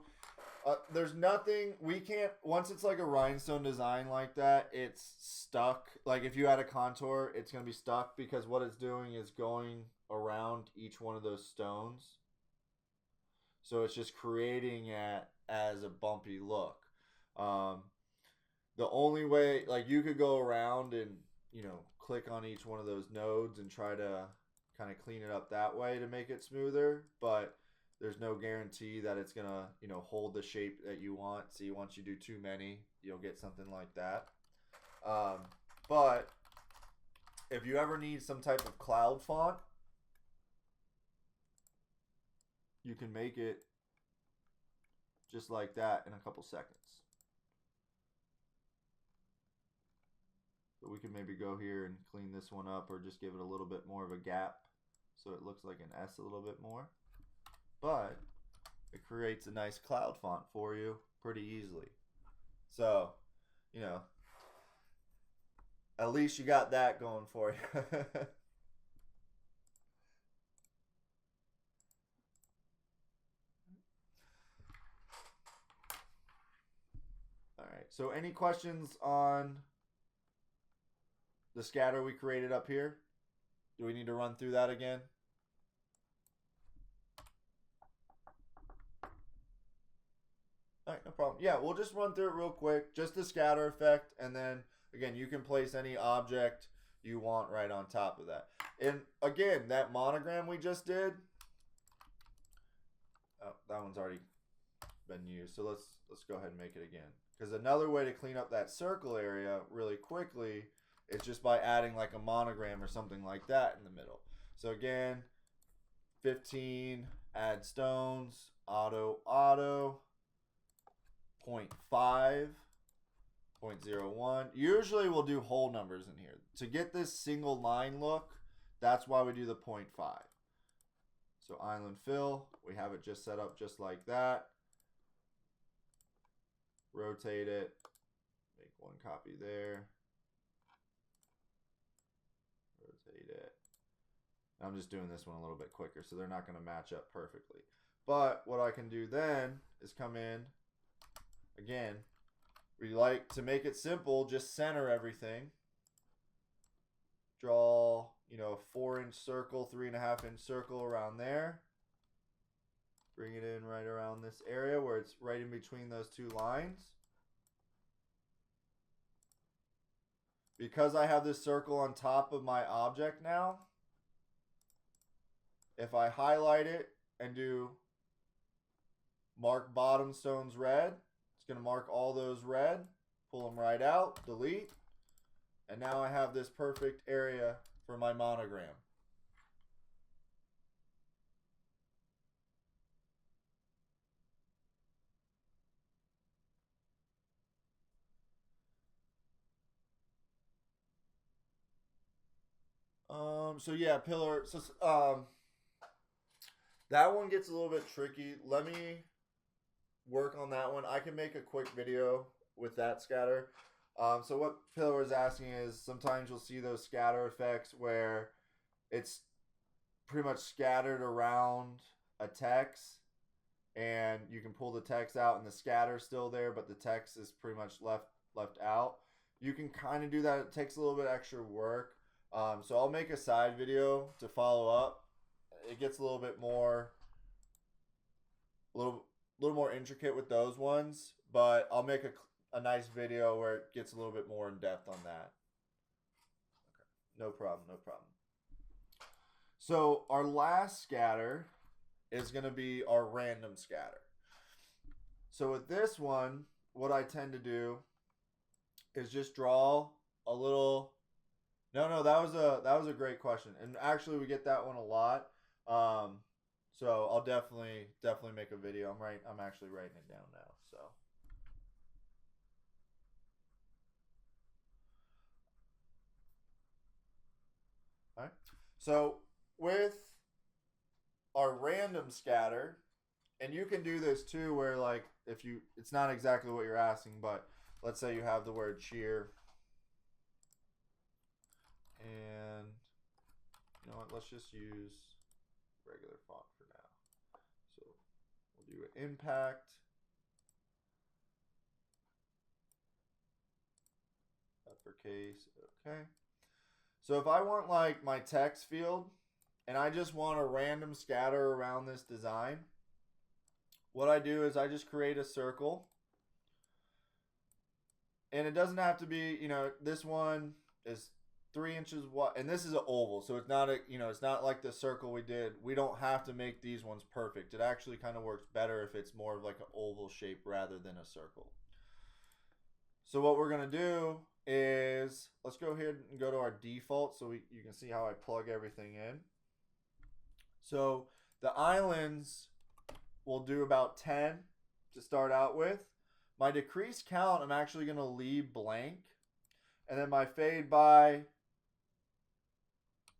there's nothing we can't. Once it's like a rhinestone design like that, it's stuck. Like if you had a contour, it's gonna be stuck because what it's doing is going around each one of those stones. So it's just creating it as a bumpy look. The only way, like you could go around and click on each one of those nodes and try to kind of clean it up that way to make it smoother, but there's no guarantee that it's gonna hold the shape that you want. See, once you do too many, you'll get something like that. But if you ever need some type of cloud font, you can make it just like that in a couple seconds. So we can maybe go here and clean this one up or just give it a little bit more of a gap so it looks like an S a little bit more. But it creates a nice cloud font for you pretty easily. So, at least you got that going for you. All right, so any questions on the scatter we created up here? Do we need to run through that again? All right, no problem. Yeah, we'll just run through it real quick. Just the scatter effect, and then again, you can place any object you want right on top of that. And again, that monogram we just did, oh, that one's already been used. So let's go ahead and make it again. Because another way to clean up that circle area really quickly is just by adding like a monogram or something like that in the middle. So again, 15, add stones, auto, 0.5, 0.01. Usually we'll do whole numbers in here. To get this single line look, that's why we do the 0.5. So island fill, we have it just set up just like that. Rotate it, make one copy there. Rotate it. I'm just doing this one a little bit quicker, so they're not going to match up perfectly. But what I can do then is come in, again, we like to make it simple, just center everything. Draw, a 4-inch circle, 3.5-inch circle around there. Bring it in right around this area where it's right in between those two lines. Because I have this circle on top of my object now, if I highlight it and do mark bottom stones red, it's going to mark all those red, pull them right out, delete, and now I have this perfect area for my monogram. So yeah, pillar. So that one gets a little bit tricky. Let me work on that one. I can make a quick video with that scatter. So what Pillar is asking is sometimes you'll see those scatter effects where it's pretty much scattered around a text, and you can pull the text out and the scatter's still there, but the text is pretty much left out. You can kind of do that. It takes a little bit extra work. So I'll make a side video to follow up. It gets a little bit more, little more intricate with those ones, but I'll make a nice video where it gets a little bit more in depth on that. Okay. No problem. So our last scatter is going to be our random scatter. So with this one, what I tend to do is just draw a little. No, that was a great question, and actually we get that one a lot. So I'll definitely make a video. I'm actually writing it down now. So. All right. So with our random scatter, and you can do this too, where like it's not exactly what you're asking, but let's say you have the word cheer. And you know what? Let's just use regular font for now. So we'll do an impact. Uppercase. Okay. So if I want like my text field and I just want a random scatter around this design, what I do is I just create a circle. And it doesn't have to be, this one is 3 inches wide, and this is an oval, so it's not it's not like the circle we did. We don't have to make these ones perfect. It actually kind of works better if it's more of like an oval shape rather than a circle. So what we're gonna do is let's go ahead and go to our default so you can see how I plug everything in. So the islands will do about 10 to start out with. My decrease count I'm actually gonna leave blank, and then my fade by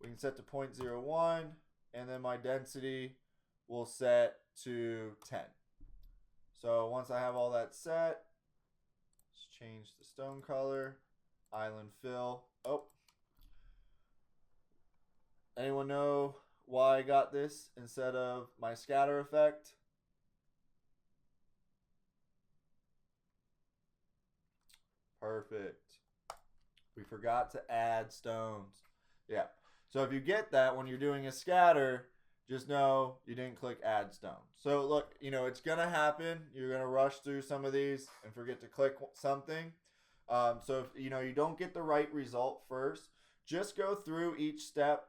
we can set to 0.01, and then my density will set to 10. So once I have all that set, let's change the stone color, island fill. Oh, anyone know why I got this instead of my scatter effect? Perfect. We forgot to add stones. Yeah. So if you get that when you're doing a scatter, just know you didn't click add stone. So look, it's going to happen. You're going to rush through some of these and forget to click something. So if you don't get the right result first, just go through each step,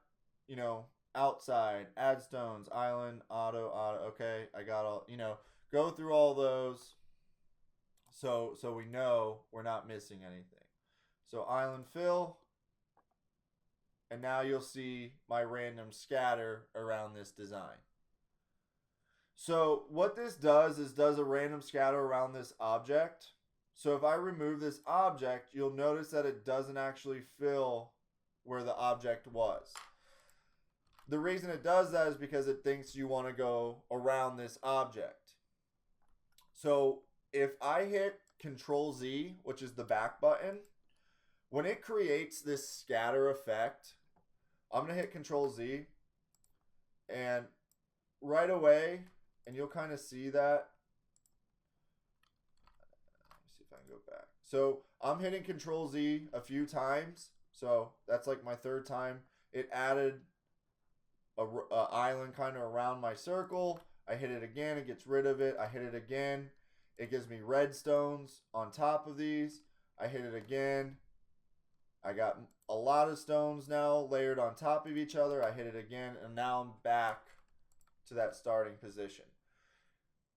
outside, add stones, island, auto, okay, I got all, go through all those so we know we're not missing anything. So island fill, and now you'll see my random scatter around this design. So what this does a random scatter around this object. So if I remove this object, you'll notice that it doesn't actually fill where the object was. The reason it does that is because it thinks you want to go around this object. So if I hit Control Z, which is the back button, when it creates this scatter effect, I'm going to hit Control Z, and right away, and you'll kind of see that. Let me see if I can go back. So I'm hitting Control Z a few times. So that's like my third time. It added a island kind of around my circle. I hit it again, it gets rid of it. I hit it again, it gives me red stones on top of these. I hit it again. I got a lot of stones now layered on top of each other. I hit it again, and now I'm back to that starting position.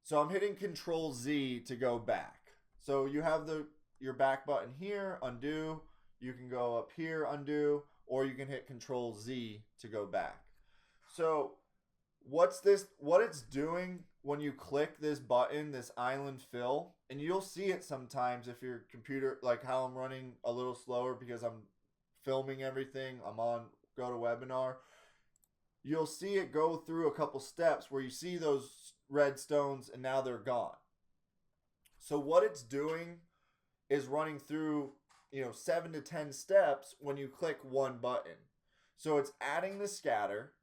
So I'm hitting Control Z to go back. So you have your back button here, undo. You can go up here, undo, or you can hit Control Z to go back. So what it's doing when you click this button, this island fill, and you'll see it sometimes if your computer, like how I'm running a little slower because I'm filming everything, I'm on GoToWebinar, you'll see it go through a couple steps where you see those red stones and now they're gone. So what it's doing is running through 7 to 10 steps when you click one button. So it's adding the scatter,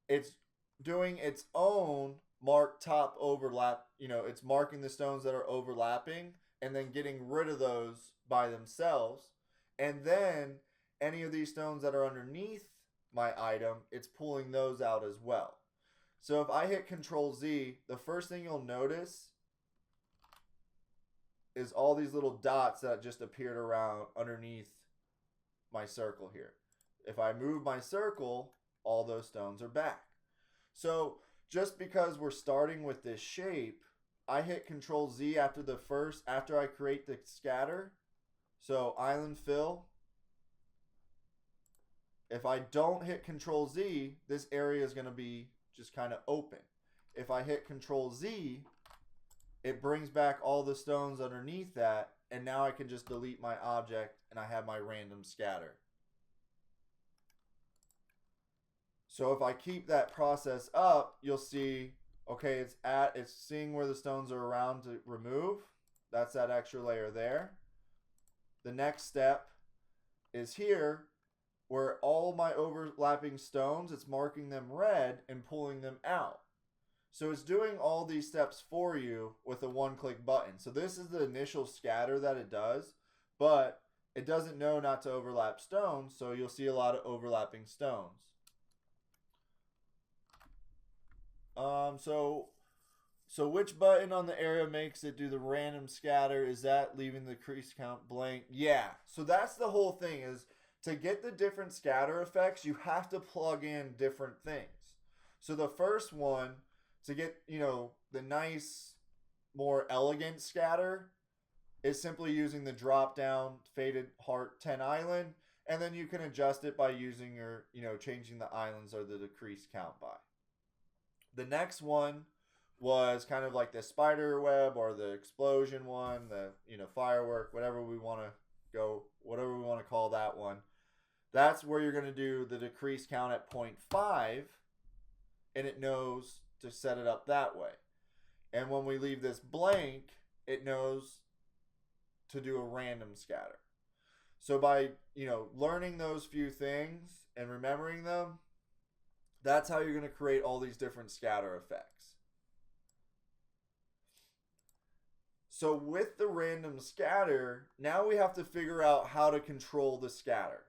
it's doing its own mark top overlap, it's marking the stones that are overlapping and then getting rid of those by themselves. And then any of these stones that are underneath my item, it's pulling those out as well. So if I hit Control Z, the first thing you'll notice is all these little dots that just appeared around underneath my circle here. If I move my circle, all those stones are back. So just because we're starting with this shape, I hit Control Z after I create the scatter. So island fill. If I don't hit Control Z, this area is going to be just kind of open. If I hit Control Z, it brings back all the stones underneath that, and now I can just delete my object and I have my random scatter. So if I keep that process up, you'll see, okay, it's seeing where the stones are around to remove. That's that extra layer there. The next step is here, where all my overlapping stones, it's marking them red and pulling them out. So it's doing all these steps for you with a one-click button. So this is the initial scatter that it does, but it doesn't know not to overlap stones, so you'll see a lot of overlapping stones. So which button on the area makes it do the random scatter? Is that leaving the crease count blank? Yeah. So that's the whole thing, is to get the different scatter effects, you have to plug in different things. So the first one, to get, the nice, more elegant scatter, is simply using the drop down faded heart 10 island, and then you can adjust it by using your, changing the islands or the decrease count by. The next one was kind of like the spider web or the explosion one, the firework, whatever we want to call that one. That's where you're going to do the decrease count at 0.5, and it knows to set it up that way. And when we leave this blank, it knows to do a random scatter. So by learning those few things and remembering them, that's how you're going to create all these different scatter effects. So with the random scatter, now we have to figure out how to control the scatter.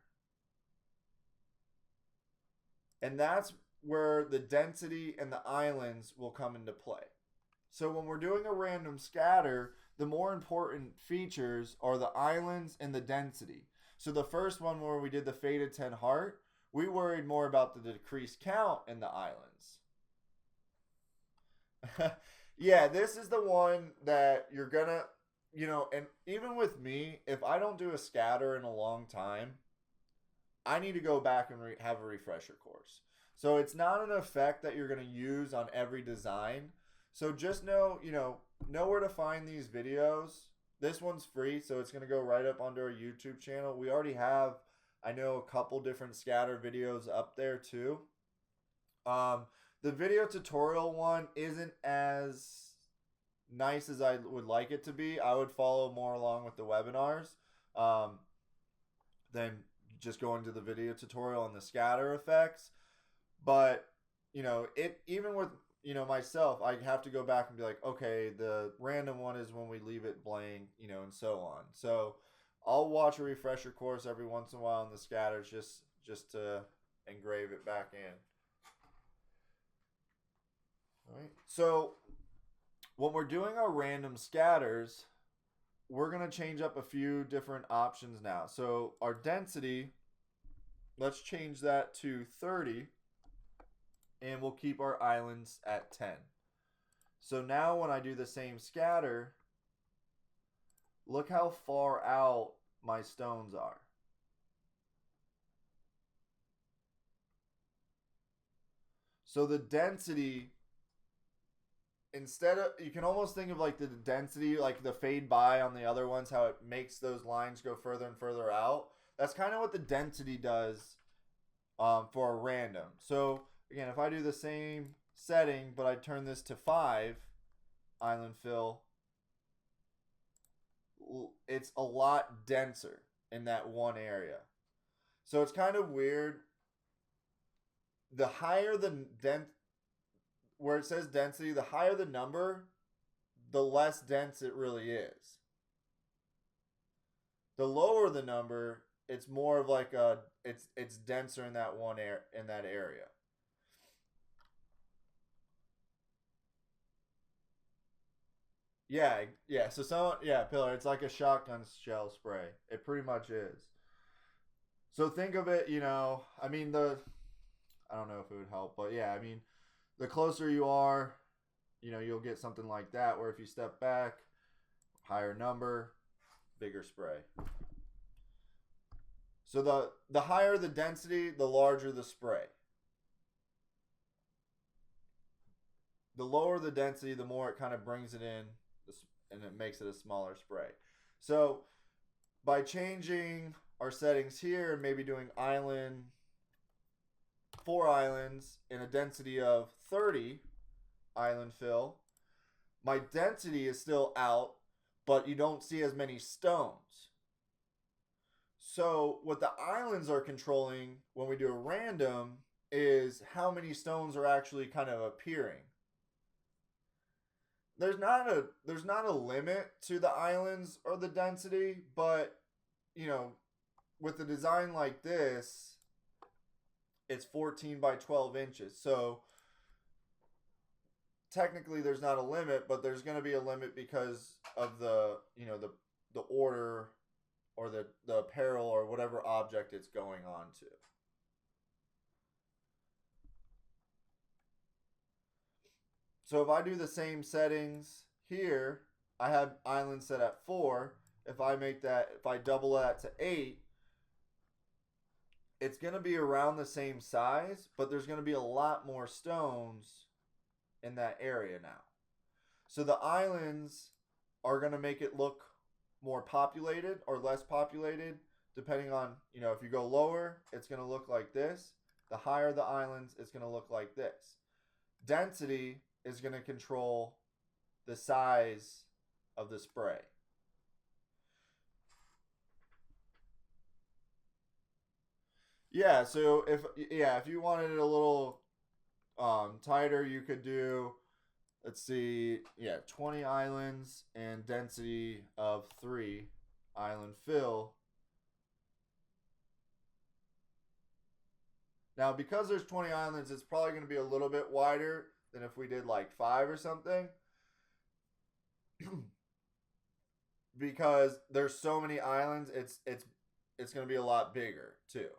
And that's where the density and the islands will come into play. So when we're doing a random scatter, the more important features are the islands and the density. So the first one where we did the faded 10 heart, we worried more about the decreased count in the islands. Yeah, this is the one that you're gonna, and even with me, if I don't do a scatter in a long time, I need to go back and have a refresher course. So it's not an effect that you're going to use on every design. So just know where to find these videos. This one's free, so it's going to go right up under our YouTube channel. We already have, I know, a couple different scatter videos up there too. The video tutorial one isn't as nice as I would like it to be. I would follow more along with the webinars than just going to the video tutorial and the scatter effects. But even with myself, I have to go back and be like, okay, the random one is when we leave it blank, and so on. So I'll watch a refresher course every once in a while on the scatters just to engrave it back in. All right. So when we're doing our random scatters, we're going to change up a few different options now. So our density, let's change that to 30, and we'll keep our islands at 10. So now when I do the same scatter, look how far out my stones are. So the density, you can almost think of like the density, like the fade by on the other ones, how it makes those lines go further and further out. That's kind of what the density does for a random. So again, if I do the same setting, but I turn this to 5 island fill, it's a lot denser in that one area. So it's kind of weird. The higher the where it says density, the higher the number, the less dense it really is. The lower the number, it's more of like it's denser in that area. Yeah. So Pillar, it's like a shotgun shell spray. It pretty much is. So think of it, I mean I don't know if it would help, but yeah, I mean, the closer you are, you'll get something like that, where if you step back, higher number, bigger spray. So the higher the density, the larger the spray. The lower the density, the more it kind of brings it in, and it makes it a smaller spray. So by changing our settings here and maybe doing 4 islands in a density of 30 island fill, my density is still out, but you don't see as many stones. So what the islands are controlling when we do a random is how many stones are actually kind of appearing. There's not a limit to the islands or the density, but with a design like this, it's 14 by 12 inches. So technically there's not a limit, but there's going to be a limit because of the order or the apparel or whatever object it's going on to. So if I do the same settings here, I have island set at 4. If I double that to 8, it's going to be around the same size, but there's going to be a lot more stones in that area now. So the islands are going to make it look more populated or less populated, depending on, if you go lower, it's going to look like this. The higher the islands, it's going to look like this. Density is going to control the size of the spray. Yeah, so if you wanted it a little tighter, you could do, let's see, 20 islands and density of 3 island fill. Now, because there's 20 islands, it's probably going to be a little bit wider than if we did like 5 or something. Because there's so many islands, it's going to be a lot bigger too.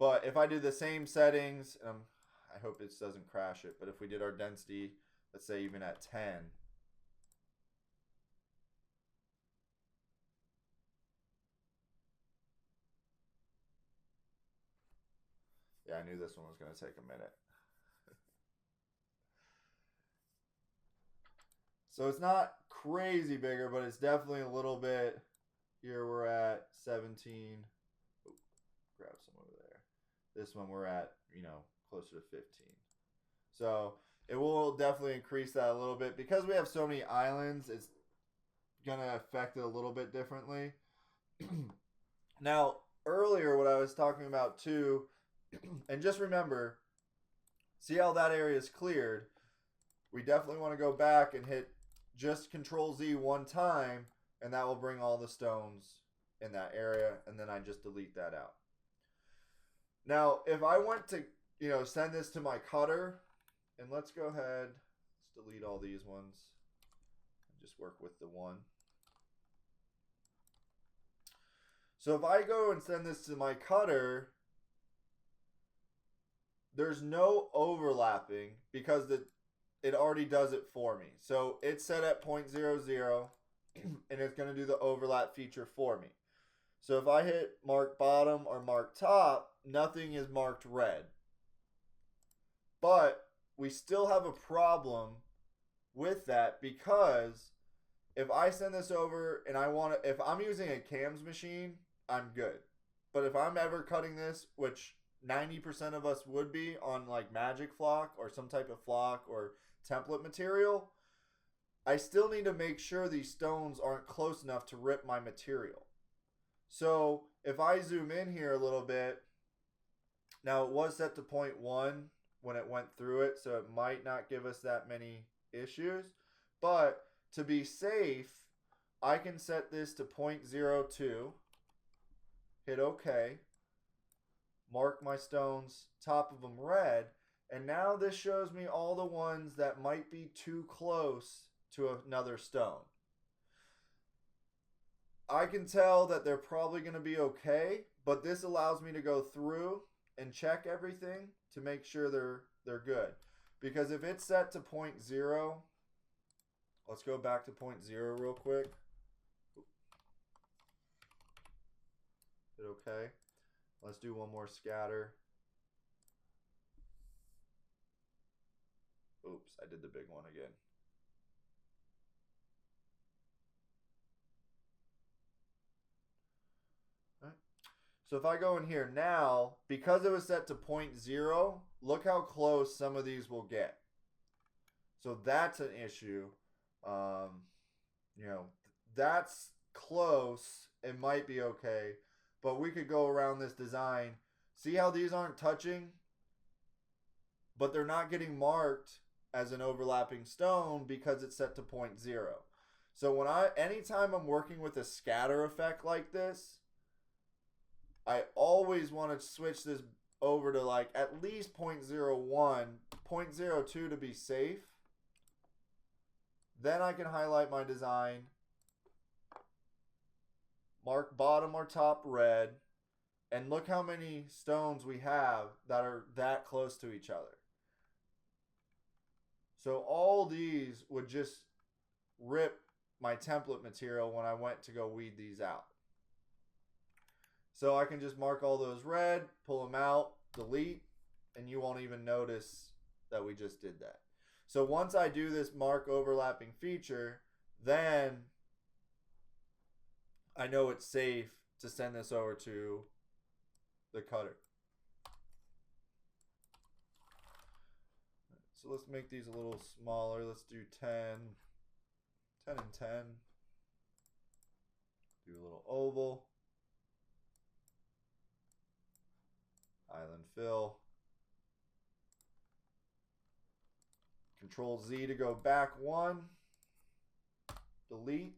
But if I do the same settings, I hope this doesn't crash it, but if we did our density, let's say even at 10, yeah, I knew this one was going to take a minute. So it's not crazy bigger, but it's definitely a little bit. Here we're at 17. Ooh, grab some over there. This one we're at, closer to 15. So it will definitely increase that a little bit. Because we have so many islands, it's going to affect it a little bit differently. Now, earlier what I was talking about too, and just remember, see how that area is cleared. We definitely want to go back and hit just Control Z one time, and that will bring all the stones in that area, and then I just delete that out. Now, if I went to, send this to my cutter, and let's go ahead, let's delete all these ones, and just work with the one. So if I go and send this to my cutter, there's no overlapping because it already does it for me. So it's set at 0.00 and it's going to do the overlap feature for me. So if I hit mark bottom or mark top, nothing is marked red. But we still have a problem with that because if I send this over and if I'm using a CAMS machine, I'm good. But if I'm ever cutting this, which 90% of us would be on like magic flock or some type of flock or template material, I still need to make sure these stones aren't close enough to rip my material. So if I zoom in here a little bit, now it was set to 0.1 when it went through it, so it might not give us that many issues. But to be safe, I can set this to 0.02, hit OK, mark my stones, top of them red, and now this shows me all the ones that might be too close to another stone. I can tell that they're probably going to be okay, but this allows me to go through and check everything to make sure they're good. Because if it's set to 0.0, let's go back to 0.0 real quick. Hit OK. Let's do one more scatter. Oops, I did the big one again. All right. So if I go in here now, because it was set to 0.0, look how close some of these will get. So that's an issue. That's close. It might be okay. But we could go around this design. See how these aren't touching? But they're not getting marked as an overlapping stone because it's set to 0.0. So anytime I'm working with a scatter effect like this, I always want to switch this over to like at least 0.01, 0.02 to be safe. Then I can highlight my design, mark bottom or top red, and look how many stones we have that are that close to each other. So all these would just rip my template material when I went to go weed these out. So I can just mark all those red, pull them out, delete, and you won't even notice that we just did that. So once I do this mark overlapping feature, then I know it's safe to send this over to the cutter. So let's make these a little smaller. Let's do 10 and 10. Do a little oval. Island fill. Control Z to go back one. Delete.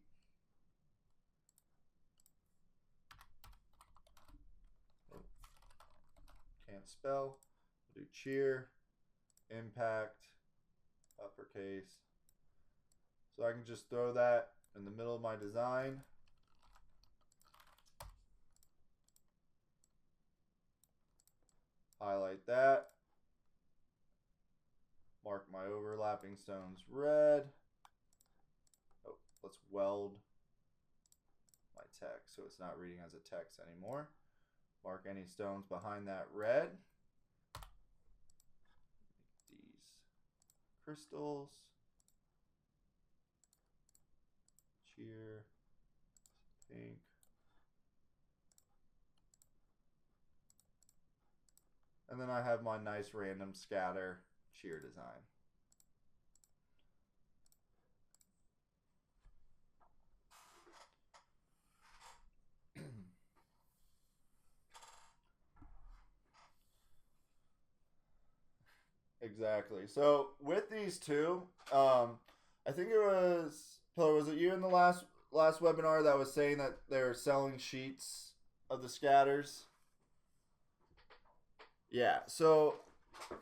can't spell. We'll do cheer, impact, uppercase. So I can just throw that in the middle of my design. Highlight that. Mark my overlapping stones red. Oh, let's weld my text so it's not reading as a text anymore. Mark any stones behind that red. These crystals. Cheer. Pink. And then I have my nice random scatter cheer design. Exactly. So with these two, I think was it you in the last webinar that was saying that they're selling sheets of the scatters? Yeah. So,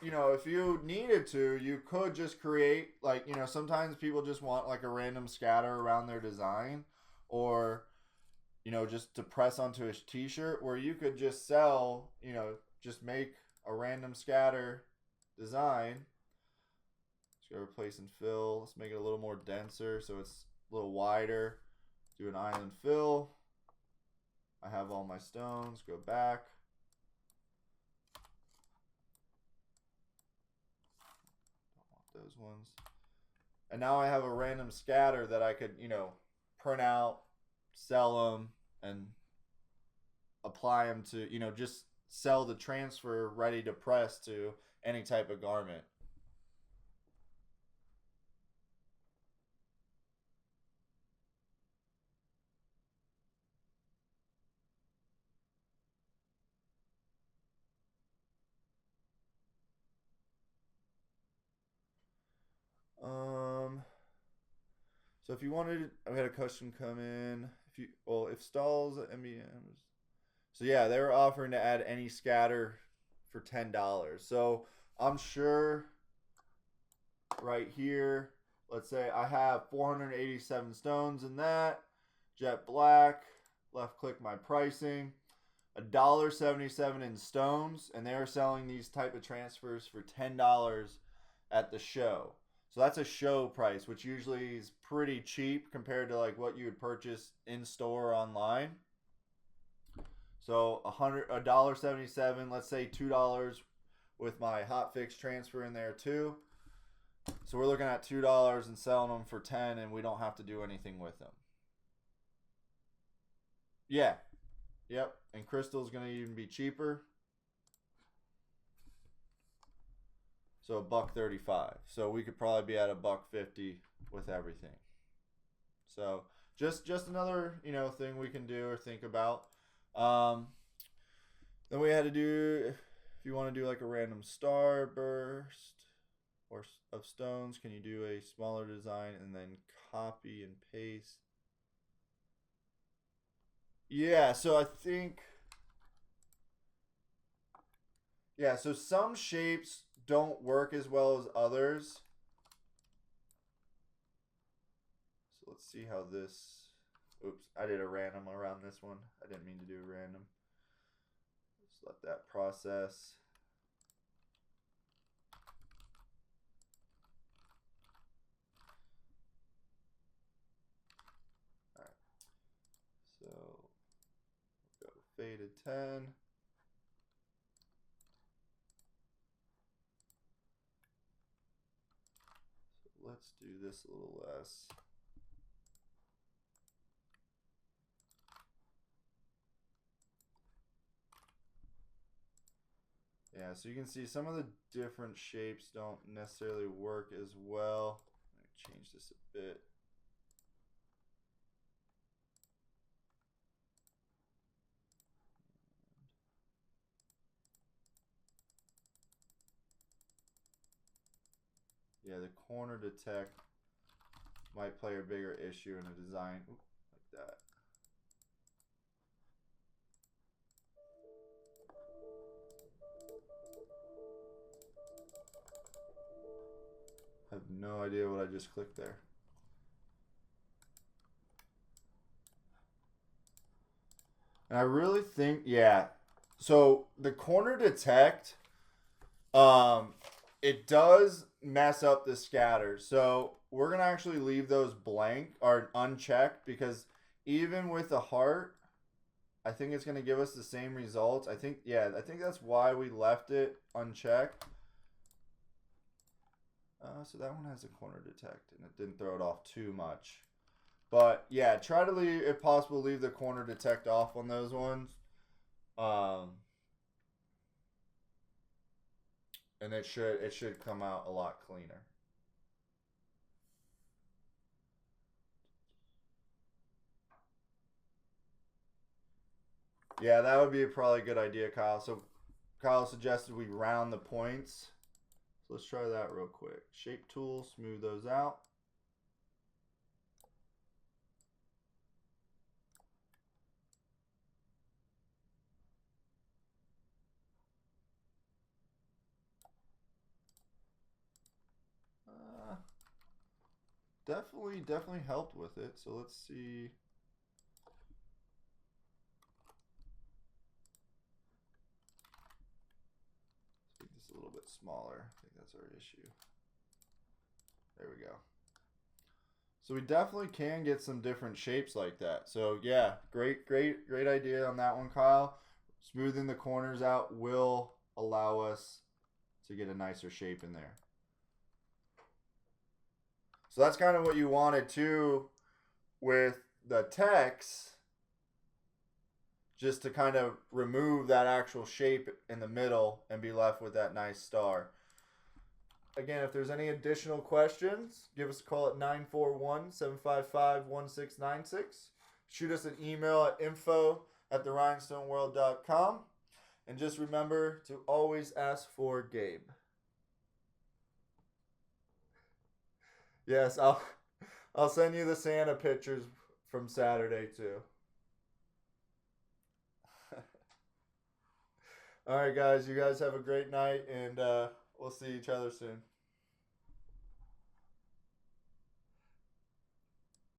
if you needed to, you could just create, like, sometimes people just want like a random scatter around their design, or just to press onto a t-shirt, where you could just sell, just make a random scatter design. Let's go replace and fill. Let's make it a little more denser so it's a little wider. Do an island fill. I have all my stones. Go back. Don't want those ones. And now I have a random scatter that I could, print out, sell them, and apply them to, just sell the transfer ready to press to any type of garment. So if you wanted, we had a question come in. If stalls MBMs. So yeah, they were offering to add any scatter for $10. So I'm sure right here, let's say I have 487 stones in that. Jet black. Left click my pricing. $1.77 in stones, and they are selling these type of transfers for $10 at the show. So that's a show price, which usually is pretty cheap compared to like what you would purchase in store or online. So $1.77, let's say $2 with my hotfix transfer in there too. So we're looking at $2 and selling them for $10, and we don't have to do anything with them. Yeah. Yep. And crystal's going to even be cheaper. So $1.35. So we could probably be at $1.50 with everything. So just another thing we can do or think about. Then we had to do, if you want to do like a random starburst or of stones, can you do a smaller design and then copy and paste? Yeah. So I think. Yeah. So some shapes don't work as well as others. So let's see how this. Oops, I did a random around this one. I didn't mean to do a random. Just let that process. All right. So we'll go to faded 10. Let's do this a little less. Yeah, so you can see some of the different shapes don't necessarily work as well. Let me change this a bit. Yeah, the corner detect might play a bigger issue in a design. Ooh, like that. I have no idea what I just clicked there. And I really think, yeah. So the corner detect, it does mess up the scatter. So we're gonna actually leave those blank or unchecked because even with the heart, I think it's gonna give us the same results. I think that's why we left it unchecked. So that one has a corner detect and it didn't throw it off too much. But yeah, try to leave, if possible, leave the corner detect off on those ones. And it should come out a lot cleaner. Yeah, that would be probably a good idea, Kyle. So Kyle suggested we round the points. So let's try that real quick. Shape tool, smooth those out. Definitely helped with it. So let's see. Let's make this a little bit smaller. I think that's our issue. There we go. So we definitely can get some different shapes like that. So yeah, great idea on that one, Kyle. Smoothing the corners out will allow us to get a nicer shape in there. So that's kind of what you wanted too with the text, just to kind of remove that actual shape in the middle and be left with that nice star. Again, if there's any additional questions, give us a call at 941-755-1696. Shoot us an email at info@therhinestoneworld.com. And just remember to always ask for Gabe. Yes, I'll send you the Santa pictures from Saturday too. All right, guys. You guys have a great night, and we'll see each other soon.